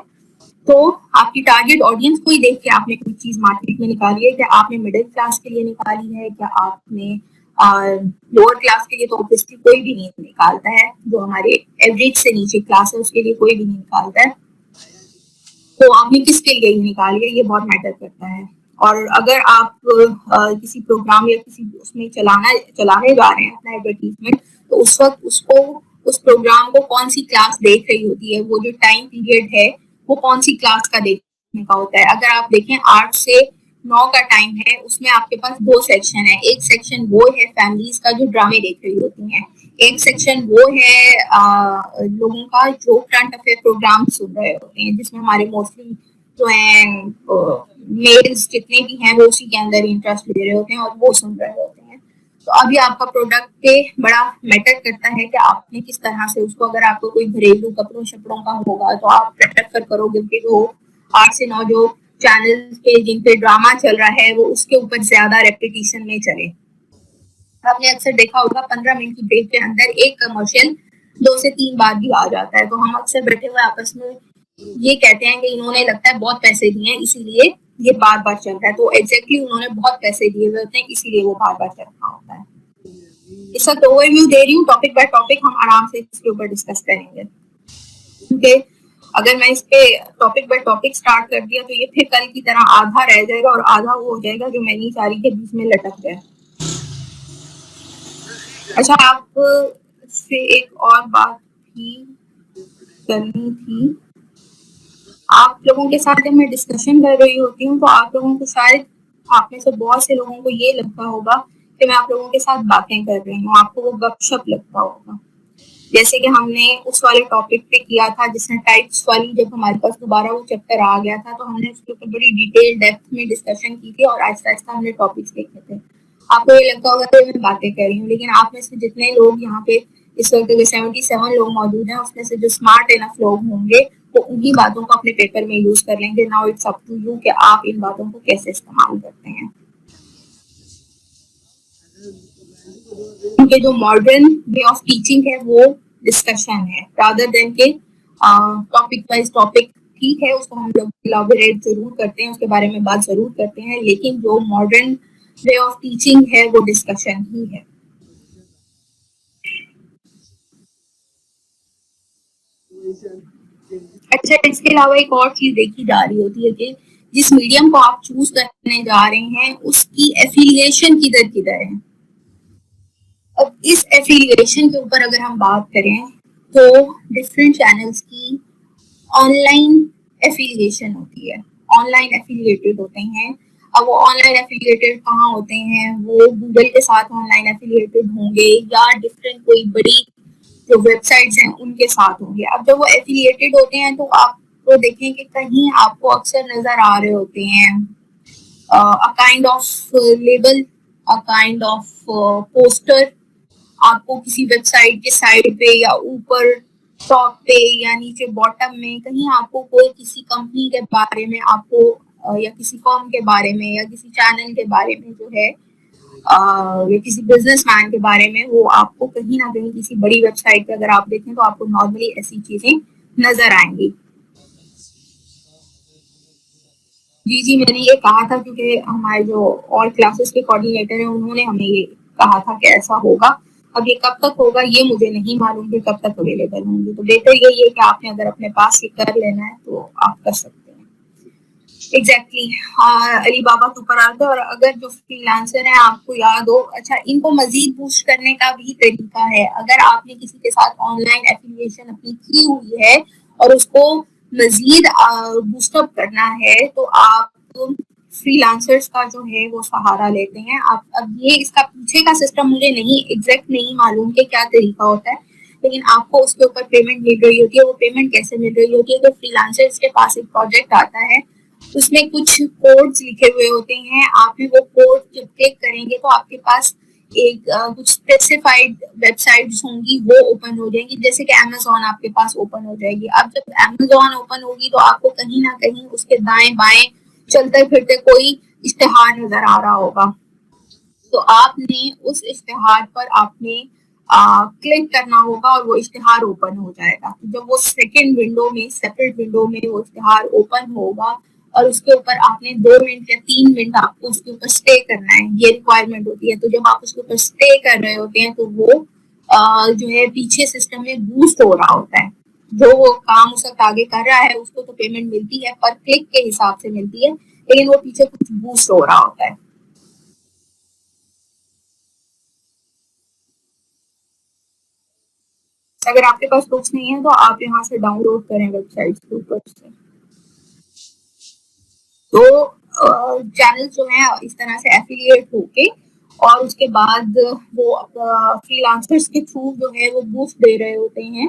तो आपकी टारगेट ऑडियंस को ही देख के आपने कोई चीज मार्केट में निकाली है, क्या आपने मिडिल क्लास के लिए निकाली है, क्या आपने लोअर क्लास के लिए, तो ऑब्वियसली कोई भी नहीं निकालता है। जो हमारे एवरेज से नीचे क्लास है उसके लिए कोई भी नहीं निकालता है। तो आपने किसके लिए निकाली है ये बहुत मैटर करता है। और अगर आप किसी प्रोग्राम या किसी उसमें चलाने जा रहे हैं अपना एडवर्टीजमेंट, तो उस वक्त उसको उस प्रोग्राम को कौन सी क्लास देख रही होती है, वो जो टाइम पीरियड है वो कौन सी क्लास का देखने का होता है। अगर आप देखें 8 से 9 का टाइम है, उसमें आपके पास 2 सेक्शन है। एक सेक्शन वो है फैमिलीज का जो ड्रामे देख रही होती हैं, एक सेक्शन वो है लोगों का जो करंट अफेयर प्रोग्राम सुन रहे होते हैं, जिसमें हमारे मोस्टली जो है मेल्स जितने भी हैं वो उसी के अंदर इंटरेस्ट ले रहे होते हैं और वो सुन रहे होते हैं। तो अभी आपका प्रोडक्ट पे बड़ा मैटर करता है कि आपने किस तरह से उसको, अगर आपको कोई घरेलू कपड़ों शपड़ों का होगा तो आप प्रेफर करोगे कि वो 8 से 9 जो चैनल पे जिन पे ड्रामा चल रहा है वो उसके ऊपर ज्यादा रेपिटेशन में चले। आपने अक्सर देखा होगा 15 मिनट की ब्रेक के अंदर एक कमर्शियल 2 से 3 बार भी आ जाता है। तो हम अक्सर बैठे हुए आपस में ये कहते हैं कि इन्होंने लगता है बहुत पैसे दिए हैं इसीलिए ये बार बार चल रहा है। तो एग्जैक्टली उन्होंने बहुत पैसे दिए हुए होते हैं इसीलिए वो बार बार चल रहा होता है। इस वक्त ओवरव्यू दे रही हूँ, टॉपिक बाय टॉपिक हम आराम से इसके ऊपर डिस्कस करेंगे, क्योंकि अगर मैं इस पे टॉपिक बाय टॉपिक स्टार्ट कर दिया तो ये फिर कल की तरह आधा रह जाएगा और आधा वो हो जाएगा जो मैं नहीं चाह रही के बीच में लटक जाए। अच्छा, आप से एक और बात भी करनी थी। आप लोगों के साथ जब मैं डिस्कशन कर रही होती हूँ तो आप लोगों को शायद, आप में से बहुत से लोगों को ये लगता होगा कि मैं आप लोगों के साथ बातें कर रही हूँ, आपको वो गपशप लगता होगा। जैसे कि हमने उस वाले टॉपिक पे किया था जिसमें टाइप्स वाली, जब हमारे पास दोबारा वो चैप्टर आ गया था तो हमने उसके ऊपर बड़ी डिटेल डेप्थ में डिस्कशन की थी और आहिस्ता आहिस्ता हमने टॉपिक्स देखे थे। आपको ये लगता होगा कि मैं बातें कर रही हूँ, लेकिन आप में से जितने लोग यहाँ पे इस वक्त 77 लोग मौजूद हैं उसमें से जो स्मार्ट इनफ लोग होंगे वो उन्हीं बातों को अपने पेपर में यूज कर लेंगे। Now it's up to you कि आप इन बातों को कैसे इस्तेमाल करते हैं। क्योंकि जो मॉडर्न वे ऑफ टीचिंग है वो डिस्कशन है रादर देन के टॉपिक वाइज टॉपिक। ठीक है, उसको हम लोग इलैबोरेट जरूर करते हैं, उसके बारे में बात जरूर करते हैं, लेकिन जो मॉडर्न वे ऑफ टीचिंग है वो डिस्कशन ही है। अच्छा, इसके अलावा एक और चीज देखी जा रही होती है कि जिस मीडियम को आप चूज करने जा रहे हैं उसकी एफिलिएशन किधर किधर है। अब इस एफिलिएशन के ऊपर अगर हम बात करें तो डिफरेंट चैनल्स की ऑनलाइन एफिलिएशन होती है, ऑनलाइन एफिलिएटेड होते हैं। अब वो ऑनलाइन एफिलिएटेड कहाँ होते हैं, वो गूगल के साथ ऑनलाइन एफिलिएटेड होंगे या डिफरेंट कोई बड़ी जो वेबसाइट्स हैं उनके साथ होंगे। अब जब वो एफिलिएटेड होते हैं तो आप तो देखें कि कहीं आपको अक्सर नजर आ रहे होते हैं a kind of label, a kind of poster आपको किसी वेबसाइट के साइड पे या ऊपर टॉप पे या नीचे बॉटम में कहीं आपको कोई किसी कंपनी के बारे में आपको या किसी फर्म के बारे में या किसी चैनल के बारे में जो है या किसी बिजनेसमैन के बारे में वो आपको कहीं ना कहीं किसी बड़ी वेबसाइट पे अगर आप देखें तो आपको नॉर्मली ऐसी चीजें नजर आएंगी। जी, मैंने ये कहा था क्योंकि हमारे जो और क्लासेस के कोऑर्डिनेटर हैं उन्होंने हमें ये कहा था कि ऐसा होगा। अब ये कब तक होगा ये मुझे नहीं मालूम कि कब तक अवेलेबल होंगे, तो बेहतर यही है कि आपने अगर अपने पास ये कर लेना है तो आप कर सकते हैं। एग्जैक्टली अली बाबा तो पर आता है। और अगर जो फ्रीलांसर है आपको याद हो, अच्छा इनको मजीद बूस्ट करने का भी तरीका है। अगर आपने किसी के साथ ऑनलाइन एफिलिएशन अपनी की हुई है और उसको मजीद बूस्टअप करना है तो आप फ्रीलांसर्स का जो है वो सहारा लेते हैं आप। अब ये इसका पीछे का सिस्टम मुझे नहीं एग्जैक्ट नहीं मालूम कि क्या तरीका होता है, लेकिन आपको उसके ऊपर पेमेंट मिल रही होती है। वो पेमेंट कैसे मिल रही होती है, तो फ्रीलांसर्स के पास एक प्रोजेक्ट आता है, उसमें कुछ कोड्स लिखे हुए होते हैं। आपने वो कोड जब क्लिक करेंगे तो आपके पास एक कुछ स्पेसिफाइड वेबसाइट्स होंगी, वो ओपन हो जाएंगी। जैसे कि अमेजोन आपके पास ओपन हो जाएगी। अब जब अमेजोन ओपन होगी तो आपको कहीं ना कहीं उसके दाएं बाएं चलते फिरते कोई इश्तेहार नजर आ रहा होगा। तो आपने उस इश्तेहार पर आपने क्लिक करना होगा और वो इश्तेहार ओपन हो जाएगा। तो जब वो सेकंड विंडो में, सेपरेट विंडो में वो इश्तेहार ओपन होगा और उसके ऊपर आपने 2 मिनट या 3 मिनट आपको उसके ऊपर स्टे करना है, ये रिक्वायरमेंट होती है। तो जब आप उसके ऊपर स्टे कर रहे होते हैं तो वो जो है पीछे सिस्टम में बूस्ट हो रहा होता है। जो वो काम उस वक्त आगे कर रहा है उसको तो पेमेंट मिलती है, पर क्लिक के हिसाब से मिलती है, लेकिन वो पीछे कुछ बूस्ट हो रहा होता है। अगर आपके पास कुछ नहीं है तो आप यहाँ से डाउनलोड करें वेबसाइट के ऊपर से। तो चैनल जो है इस तरह से एफिलिएट होके और उसके बाद वो फ्रीलांसर्स के थ्रू जो है वो बूस्ट दे रहे होते हैं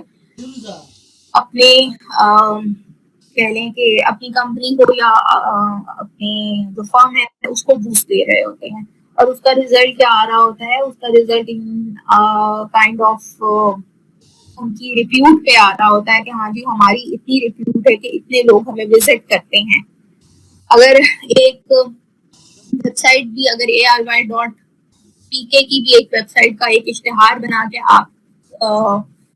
अपने कह लें कि अपनी कंपनी को या अपने जो फर्म है उसको बूस्ट दे रहे होते हैं। और उसका रिजल्ट क्या आ रहा होता है, उसका रिजल्ट इन काइंड ऑफ उनकी रिप्यूट पे आ रहा होता है कि हाँ जी हमारी इतनी रिप्यूट है कि इतने लोग हमें विजिट करते हैं। अगर एक वेबसाइट भी, अगर ARY.PK की भी एक वेबसाइट का एक इश्तेहार बना के आप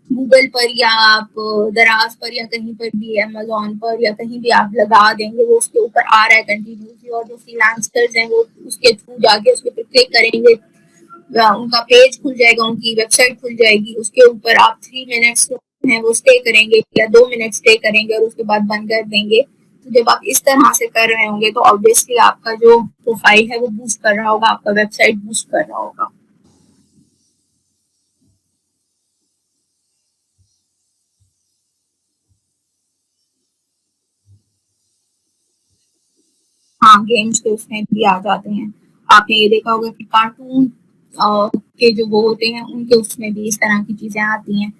गूगल पर या आप दराज पर या कहीं पर भी, अमेजोन पर या कहीं भी आप लगा देंगे, वो उसके ऊपर आ रहा है कंटिन्यूसली, और जो फ्रीलांसर्स हैं वो उसके थ्रू जाके उसके ऊपर क्लिक करेंगे, उनका पेज खुल जाएगा, उनकी वेबसाइट खुल जाएगी, उसके ऊपर आप 3 मिनट्स है वो स्टे करेंगे या 2 मिनट स्टे करेंगे और उसके बाद बंद कर देंगे। तो जब आप इस तरह से कर रहे होंगे तो ऑब्वियसली आपका जो प्रोफाइल है वो बूस्ट कर रहा होगा, आपका वेबसाइट बूस्ट कर रहा होगा। हाँ, गेम्स के उसमें भी आ जाते हैं। आपने ये देखा होगा कि कार्टून के जो वो होते हैं उनके उसमें भी इस तरह की चीजें आती हैं।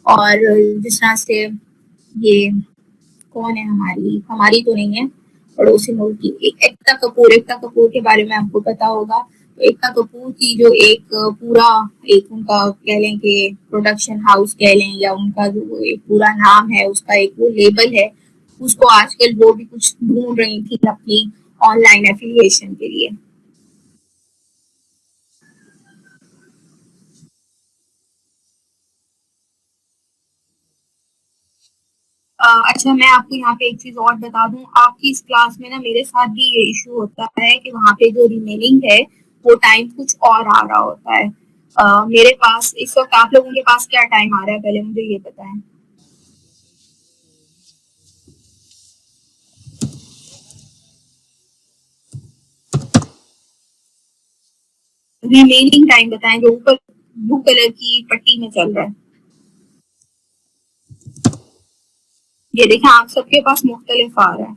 और जिस तरह से ये कौन है, हमारी हमारी तो नहीं है, पड़ोसी मुल्क की एक एकता कपूर के बारे में आपको पता होगा। तो एकता कपूर की जो एक पूरा एक उनका कह लें कि प्रोडक्शन हाउस कह लें या उनका जो एक पूरा नाम है, उसका एक वो लेबल है, उसको आजकल वो भी कुछ ढूंढ रही थी अपनी ऑनलाइन एफिलिएशन के लिए। अच्छा, मैं आपको यहाँ पे एक चीज और बता दूं, आपकी इस क्लास में ना मेरे साथ भी ये इशू होता है कि वहाँ पे जो रिमेनिंग है वो टाइम कुछ और आ रहा होता है। मेरे पास इस वक्त आप लोगों के पास क्या टाइम आ रहा है, पहले मुझे ये बताएं। रिमेनिंग टाइम बताएं जो ऊपर ब्लू कलर की पट्टी में चल रहा है। ये देखें आप सबके पास मुख्तलिफ आ रहा है।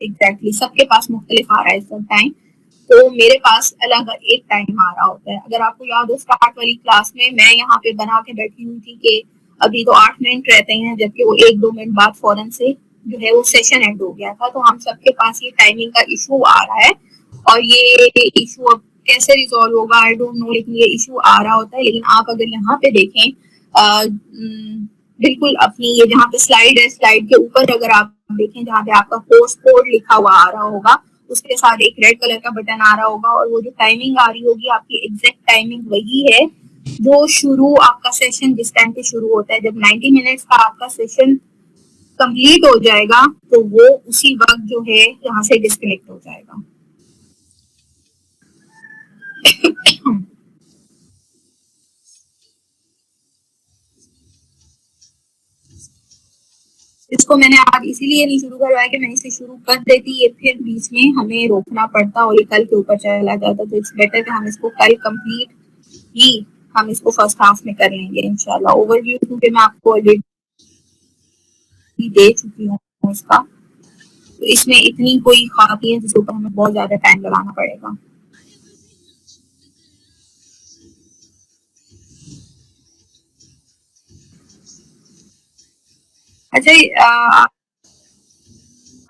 एग्जैक्टली सबके पास मुख्तलिफ आ रहा है इस वक्त टाइम। तो मेरे पास अलग एक टाइम आ रहा होता है। अगर आपको याद हो स्टार्ट वाली क्लास में मैं यहाँ पे बना के बैठी हुई थी कि अभी तो 8 मिनट रहते हैं, जबकि वो 1-2 मिनट बाद फौरन से जो है वो सेशन एंड हो गया था। तो हम सबके पास ये टाइमिंग का इशू आ रहा है और ये इशू अब कैसे रिजॉल्व होगा आई डोंट नो, लेकिन ये इशू आ रहा होता है। लेकिन आप अगर यहाँ पे देखें बिल्कुल अपनी ये जहाँ पे स्लाइड है, स्लाइड के ऊपर अगर आप देखें जहाँ पे आपका कोर्स कोड लिखा हुआ आ रहा होगा, उसके साथ एक रेड कलर का बटन आ रहा होगा और वो जो टाइमिंग आ रही होगी आपकी एग्जैक्ट टाइमिंग वही है जो शुरू आपका सेशन जिस टाइम पे शुरू होता है। जब 90 मिनट्स का आपका सेशन कंप्लीट हो जाएगा तो वो उसी वक्त जो है यहाँ से डिस्कनेक्ट हो जाएगा। इसको मैंने आज इसीलिए नहीं शुरू करवाया कि मैं इसे शुरू कर देती, ये फिर बीच में हमें रोकना पड़ता और ये कल के ऊपर चला जाता, तो इट्स बेटर कि हम इसको कल कंप्लीट ही हम इसको फर्स्ट हाफ में कर लेंगे इंशाल्लाह। ओवरव्यू क्योंकि मैं आपको ऑलरेडी दे चुकी हूँ इसका, तो इसमें इतनी कोई खास नहीं है जिसके ऊपर हमें बहुत ज्यादा टाइम लगाना पड़ेगा। अच्छा,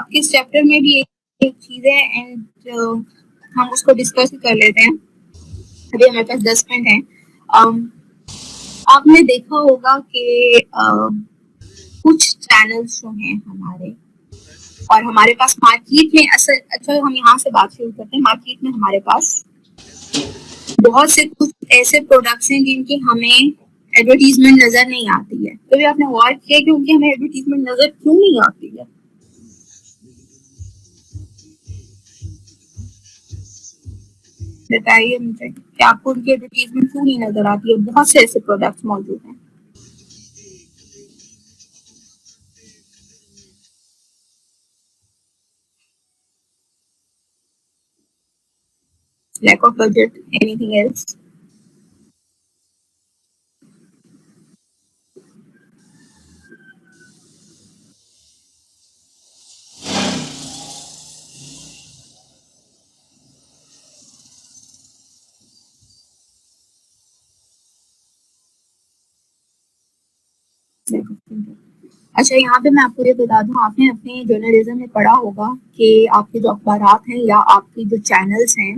आपके इस चैप्टर में भी एक चीज है एंड हम उसको डिस्कस कर लेते हैं। अभी हमारे पास 10 मिनट है। आपने देखा होगा कि कुछ चैनल्स जो हैं हमारे, और हमारे पास मार्केट में असल, अच्छा हम यहाँ से बात शुरू करते हैं। मार्केट में हमारे पास बहुत से कुछ ऐसे प्रोडक्ट्स हैं जिनकी हमें एडवर्टीजमेंट नजर नहीं आती है। तो भी आपने गौर किया कि उनकी हमें एडवर्टीजमेंट नजर क्यों नहीं आती है? बताइए मुझे कि आपको उनकी एडवर्टीजमेंट क्यों नहीं नजर आती है? बहुत से ऐसे प्रोडक्ट्स मौजूद हैं। Lack of budget, anything else? अच्छा, यहाँ पे मैं आपको ये बता दूं, आपने अपने जर्नलिज्म में पढ़ा होगा कि आपके जो अखबारात हैं या आपके जो चैनल्स हैं,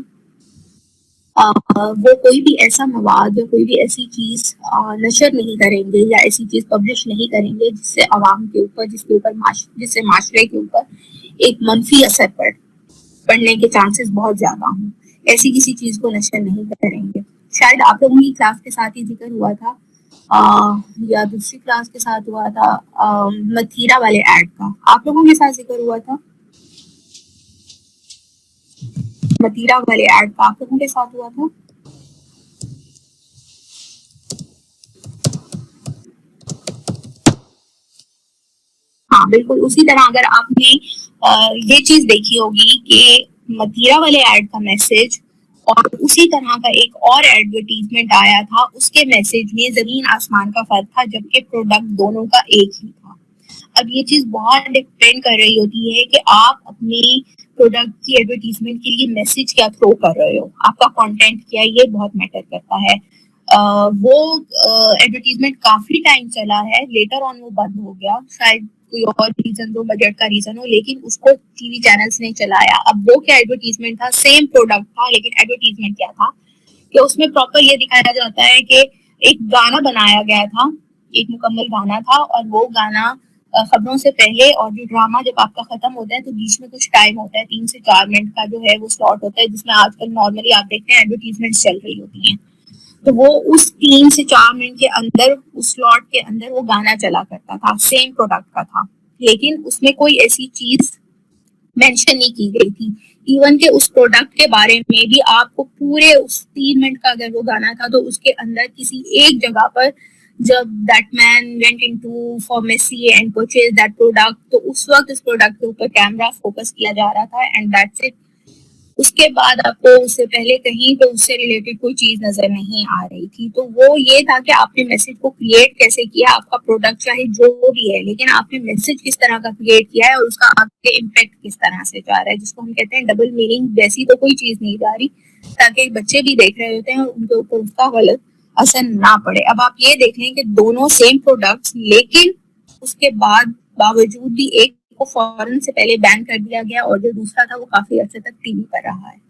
वो कोई भी ऐसा मवाद या कोई भी ऐसी चीज नशर नहीं करेंगे या ऐसी चीज पब्लिश नहीं करेंगे जिससे आवाम के ऊपर, जिससे माशरे के ऊपर एक मंफी असर पड़ने के चांसेस बहुत ज्यादा हों। ऐसी किसी चीज को नशर नहीं करेंगे। शायद आप लोगों की क्लास के साथ ही जिक्र हुआ था, या दूसरी क्लास के साथ हुआ था, मथीरा वाले ऐड का आप लोगों के साथ जिक्र हुआ था। मतीरा वाले ऐड का आप लोगों के साथ हुआ था। हाँ बिल्कुल, उसी तरह अगर आपने ये चीज देखी होगी कि मतीरा वाले ऐड का मैसेज और उसी तरह का एक और एडवर्टीजमेंट आया था, उसके मैसेज में जमीन आसमान का फर्क था, जबकि प्रोडक्ट दोनों का एक ही था। अब ये चीज बहुत डिपेंड कर रही होती है कि आप अपने प्रोडक्ट की एडवर्टीजमेंट के लिए मैसेज क्या थ्रो कर रहे हो, आपका कंटेंट क्या, ये बहुत मैटर करता है। वो एडवर्टीजमेंट काफी टाइम चला है, लेटर ऑन वो बंद हो गया, शायद कोई और रीजन हो, बजट का रीजन हो, लेकिन उसको टीवी चैनल्स ने चलाया। अब वो क्या एडवर्टीजमेंट था, सेम प्रोडक्ट था, लेकिन एडवर्टीजमेंट क्या था कि उसमें प्रॉपर ये दिखाया जाता है कि एक गाना बनाया गया था, एक मुकम्मल गाना था, और वो गाना खबरों से पहले, और जो ड्रामा जब आपका खत्म होता है तो बीच में कुछ टाइम होता है, 3 से 4 मिनट का जो है वो स्लॉट होता है, जिसमें आजकल नॉर्मली आप देखते हैं एडवर्टीजमेंट चल रही होती हैं। तो वो उस 3 से 4 मिनट के अंदर, उस स्लॉट के अंदर वो गाना चला करता था, सेम प्रोडक्ट का था, लेकिन उसमें कोई ऐसी चीज मेंशन नहीं की गई थी। इवन के उस प्रोडक्ट के बारे में भी आपको पूरे उस 3 मिनट का अगर वो गाना था, तो उसके अंदर किसी एक जगह पर जब that man went into pharmacy and purchase that product, तो उस वक्त इस प्रोडक्ट के ऊपर कैमरा फोकस किया जा रहा था, एंड दैट्स इट। उसके बाद आपको उससे पहले कहीं पे उससे रिलेटेड कोई चीज नजर नहीं आ रही थी। तो वो ये था कि आपने मैसेज को क्रिएट कैसे किया, आपका प्रोडक्ट चाहे जो भी है, लेकिन आपने मैसेज किस तरह का क्रिएट किया है और उसका आपके इम्पैक्ट किस तरह से जा रहा है, जिसको हम कहते हैं डबल मीनिंग। वैसी तो कोई चीज नहीं जा रही, ताकि बच्चे भी देख रहे होते हैं और उनके ऊपर उसका गलत असर ना पड़े। अब आप ये देख लें कि दोनों सेम प्रोडक्ट्स, लेकिन उसके बाद बावजूद भी एक को फौरन से पहले बैन कर दिया गया और जो दूसरा था वो काफी अर्से तक टीवी पर रहा है।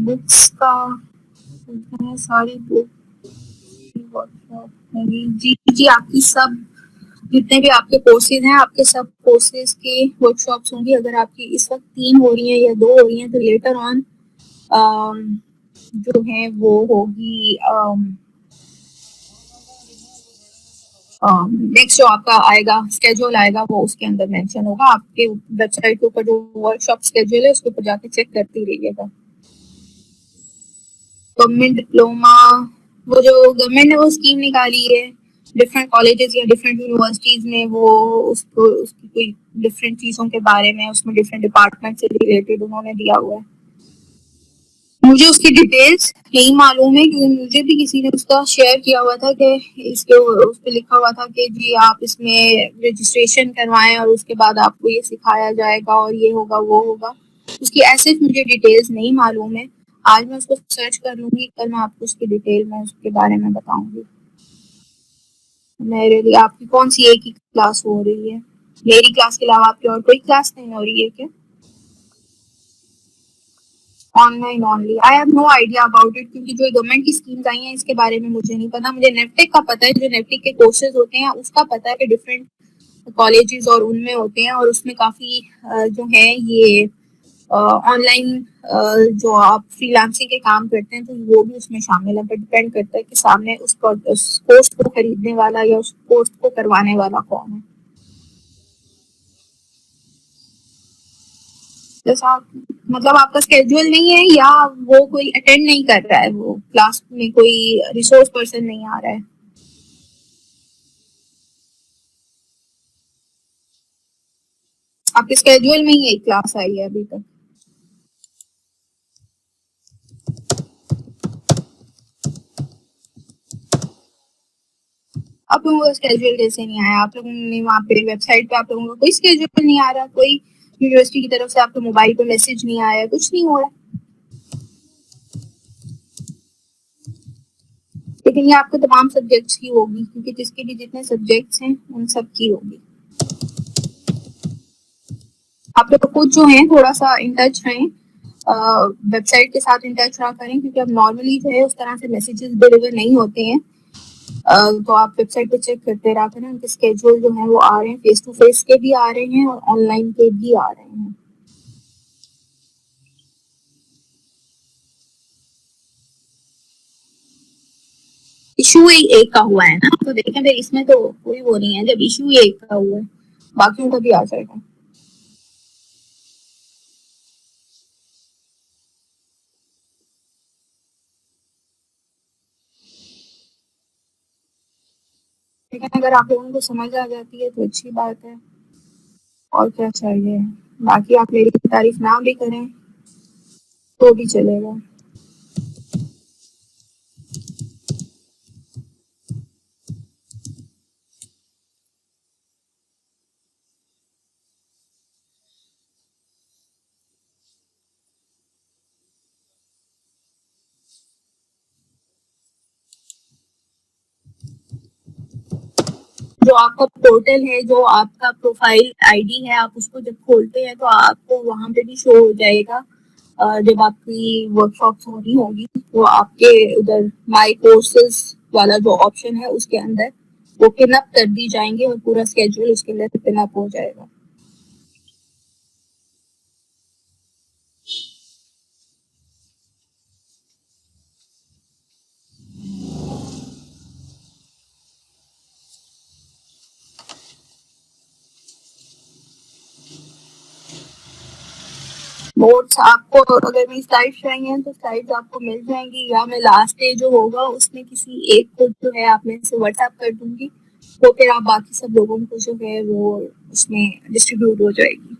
बुक्स का सारी बुक वर्कशॉप होंगी। जी जी, आपकी सब जितने भी आपके कोर्सेज हैं, आपके सब कोर्सेज के वर्कशॉप्स होंगी। अगर आपकी इस वक्त 3 हो रही हैं या 2 हो रही हैं, तो लेटर ऑन जो है वो होगी नेक्स्ट जो आपका आएगा स्केड्यूल आएगा वो उसके अंदर मेंशन होगा। आपके वेबसाइट के ऊपर जो वर्कशॉप स्केड्यूल है उसके ऊपर जाके चेक करते रहिएगा। गवर्नमेंट डिप्लोमा, वो जो गवर्नमेंट ने वो स्कीम निकाली है डिफरेंट कॉलेजेस या डिफरेंट यूनिवर्सिटीज में, वो उसको उसकी कोई डिफरेंट चीजों के बारे में उसमें डिफरेंट डिपार्टमेंट से रिलेटेड उन्होंने दिया हुआ है। मुझे उसकी डिटेल्स नहीं मालूम है क्योंकि मुझे भी किसी ने उसका शेयर किया हुआ था कि इसके उस पे लिखा हुआ था कि जी आप इसमें रजिस्ट्रेशन करवाएं और उसके बाद आपको ये सिखाया जाएगा और ये होगा वो होगा। उसकी ऐसे मुझे डिटेल्स नहीं मालूम है। आज मैं उसको सर्च कर लूंगी, कल मैं आपको उसकी डिटेल में उसके बारे में बताऊंगी। मेरे लिए आपकी कौन सी एक ही क्लास हो रही है? मेरी क्लास के अलावा आपकी और कोई क्लास नहीं हो रही है क्या? Online only, I have no idea about it क्योंकि जो गवर्नमेंट की स्कीम्स आई हैं इसके बारे में मुझे नहीं पता। मुझे नेफटेक का पता है, जो नेफटेक के कोर्सेज होते हैं उसका पता है कि डिफरेंट कॉलेजेस और उनमें होते हैं और उसमें काफी जो है ये ऑनलाइन जो आप फ्रीलांसिंग के काम करते हैं तो वो भी उसमें शामिल है। बट डिपेंड करता है कि सामने उस कोर्स को खरीदने वाला या उस कोर्स को करवाने वाला कौन है। जैसा मतलब आपका स्केड्यूल नहीं है या वो कोई अटेंड नहीं कर रहा है, वो क्लास में कोई रिसोर्स पर्सन नहीं आ रहा है? आपके स्केड्यूल में ही एक क्लास आई है अभी तक? आप लोगों का स्केड्यूल कैसे नहीं आया? आप लोगों ने वहाँ पे वेबसाइट पे आप लोगों का कोई स्केड्यूल नहीं आ रहा? कोई यूनिवर्सिटी की तरफ से आपके मोबाइल पे मैसेज नहीं आया? कुछ नहीं हो रहा? लेकिन ये आपके तमाम सब्जेक्ट्स की होगी क्योंकि जिसके भी जितने सब्जेक्ट्स हैं उन सब की होगी। आप लोग खुद जो है थोड़ा सा इन टच रहें, वेबसाइट के साथ इन टच रहा करें क्योंकि अब नॉर्मली जो है उस तरह से मैसेजेस डिलीवर नहीं होते हैं। तो आप वेबसाइट पे चेक करते रहा करें, उनके स्केड्यूल जो है वो आ रहे हैं, फेस टू फेस के भी आ रहे हैं और ऑनलाइन के भी आ रहे हैं। इशू ही एक का हुआ है ना, तो देखें फिर इसमें तो कोई वो नहीं है जब इशू ही एक का हुआ है, बाकियों का भी आ जाएगा। लेकिन अगर आप लोगों को समझ आ जाती है तो अच्छी बात है, और क्या चाहिए। बाकी आप मेरी तारीफ ना भी करें तो भी चलेगा। जो आपका पोर्टल है, जो आपका प्रोफाइल आईडी है, आप उसको जब खोलते हैं तो आपको वहां पे भी शो हो जाएगा। जब आपकी वर्कशॉप्स हो रही होगी तो आपके उधर माय कोर्सेज वाला जो ऑप्शन है उसके अंदर वो पिन अप कर दी जाएंगे और पूरा स्केड्यूल उसके अंदर पिन अप हो जाएगा। नोट्स आपको अगर मेरी स्लाइड्स चाहिए तो स्लाइड्स आपको मिल जाएंगी, या मैं लास्ट डे जो होगा उसमें किसी एक को जो है आप में से व्हाट्सएप कर दूंगी, तो फिर आप बाकी सब लोगों को जो है वो उसमें डिस्ट्रीब्यूट हो जाएगी।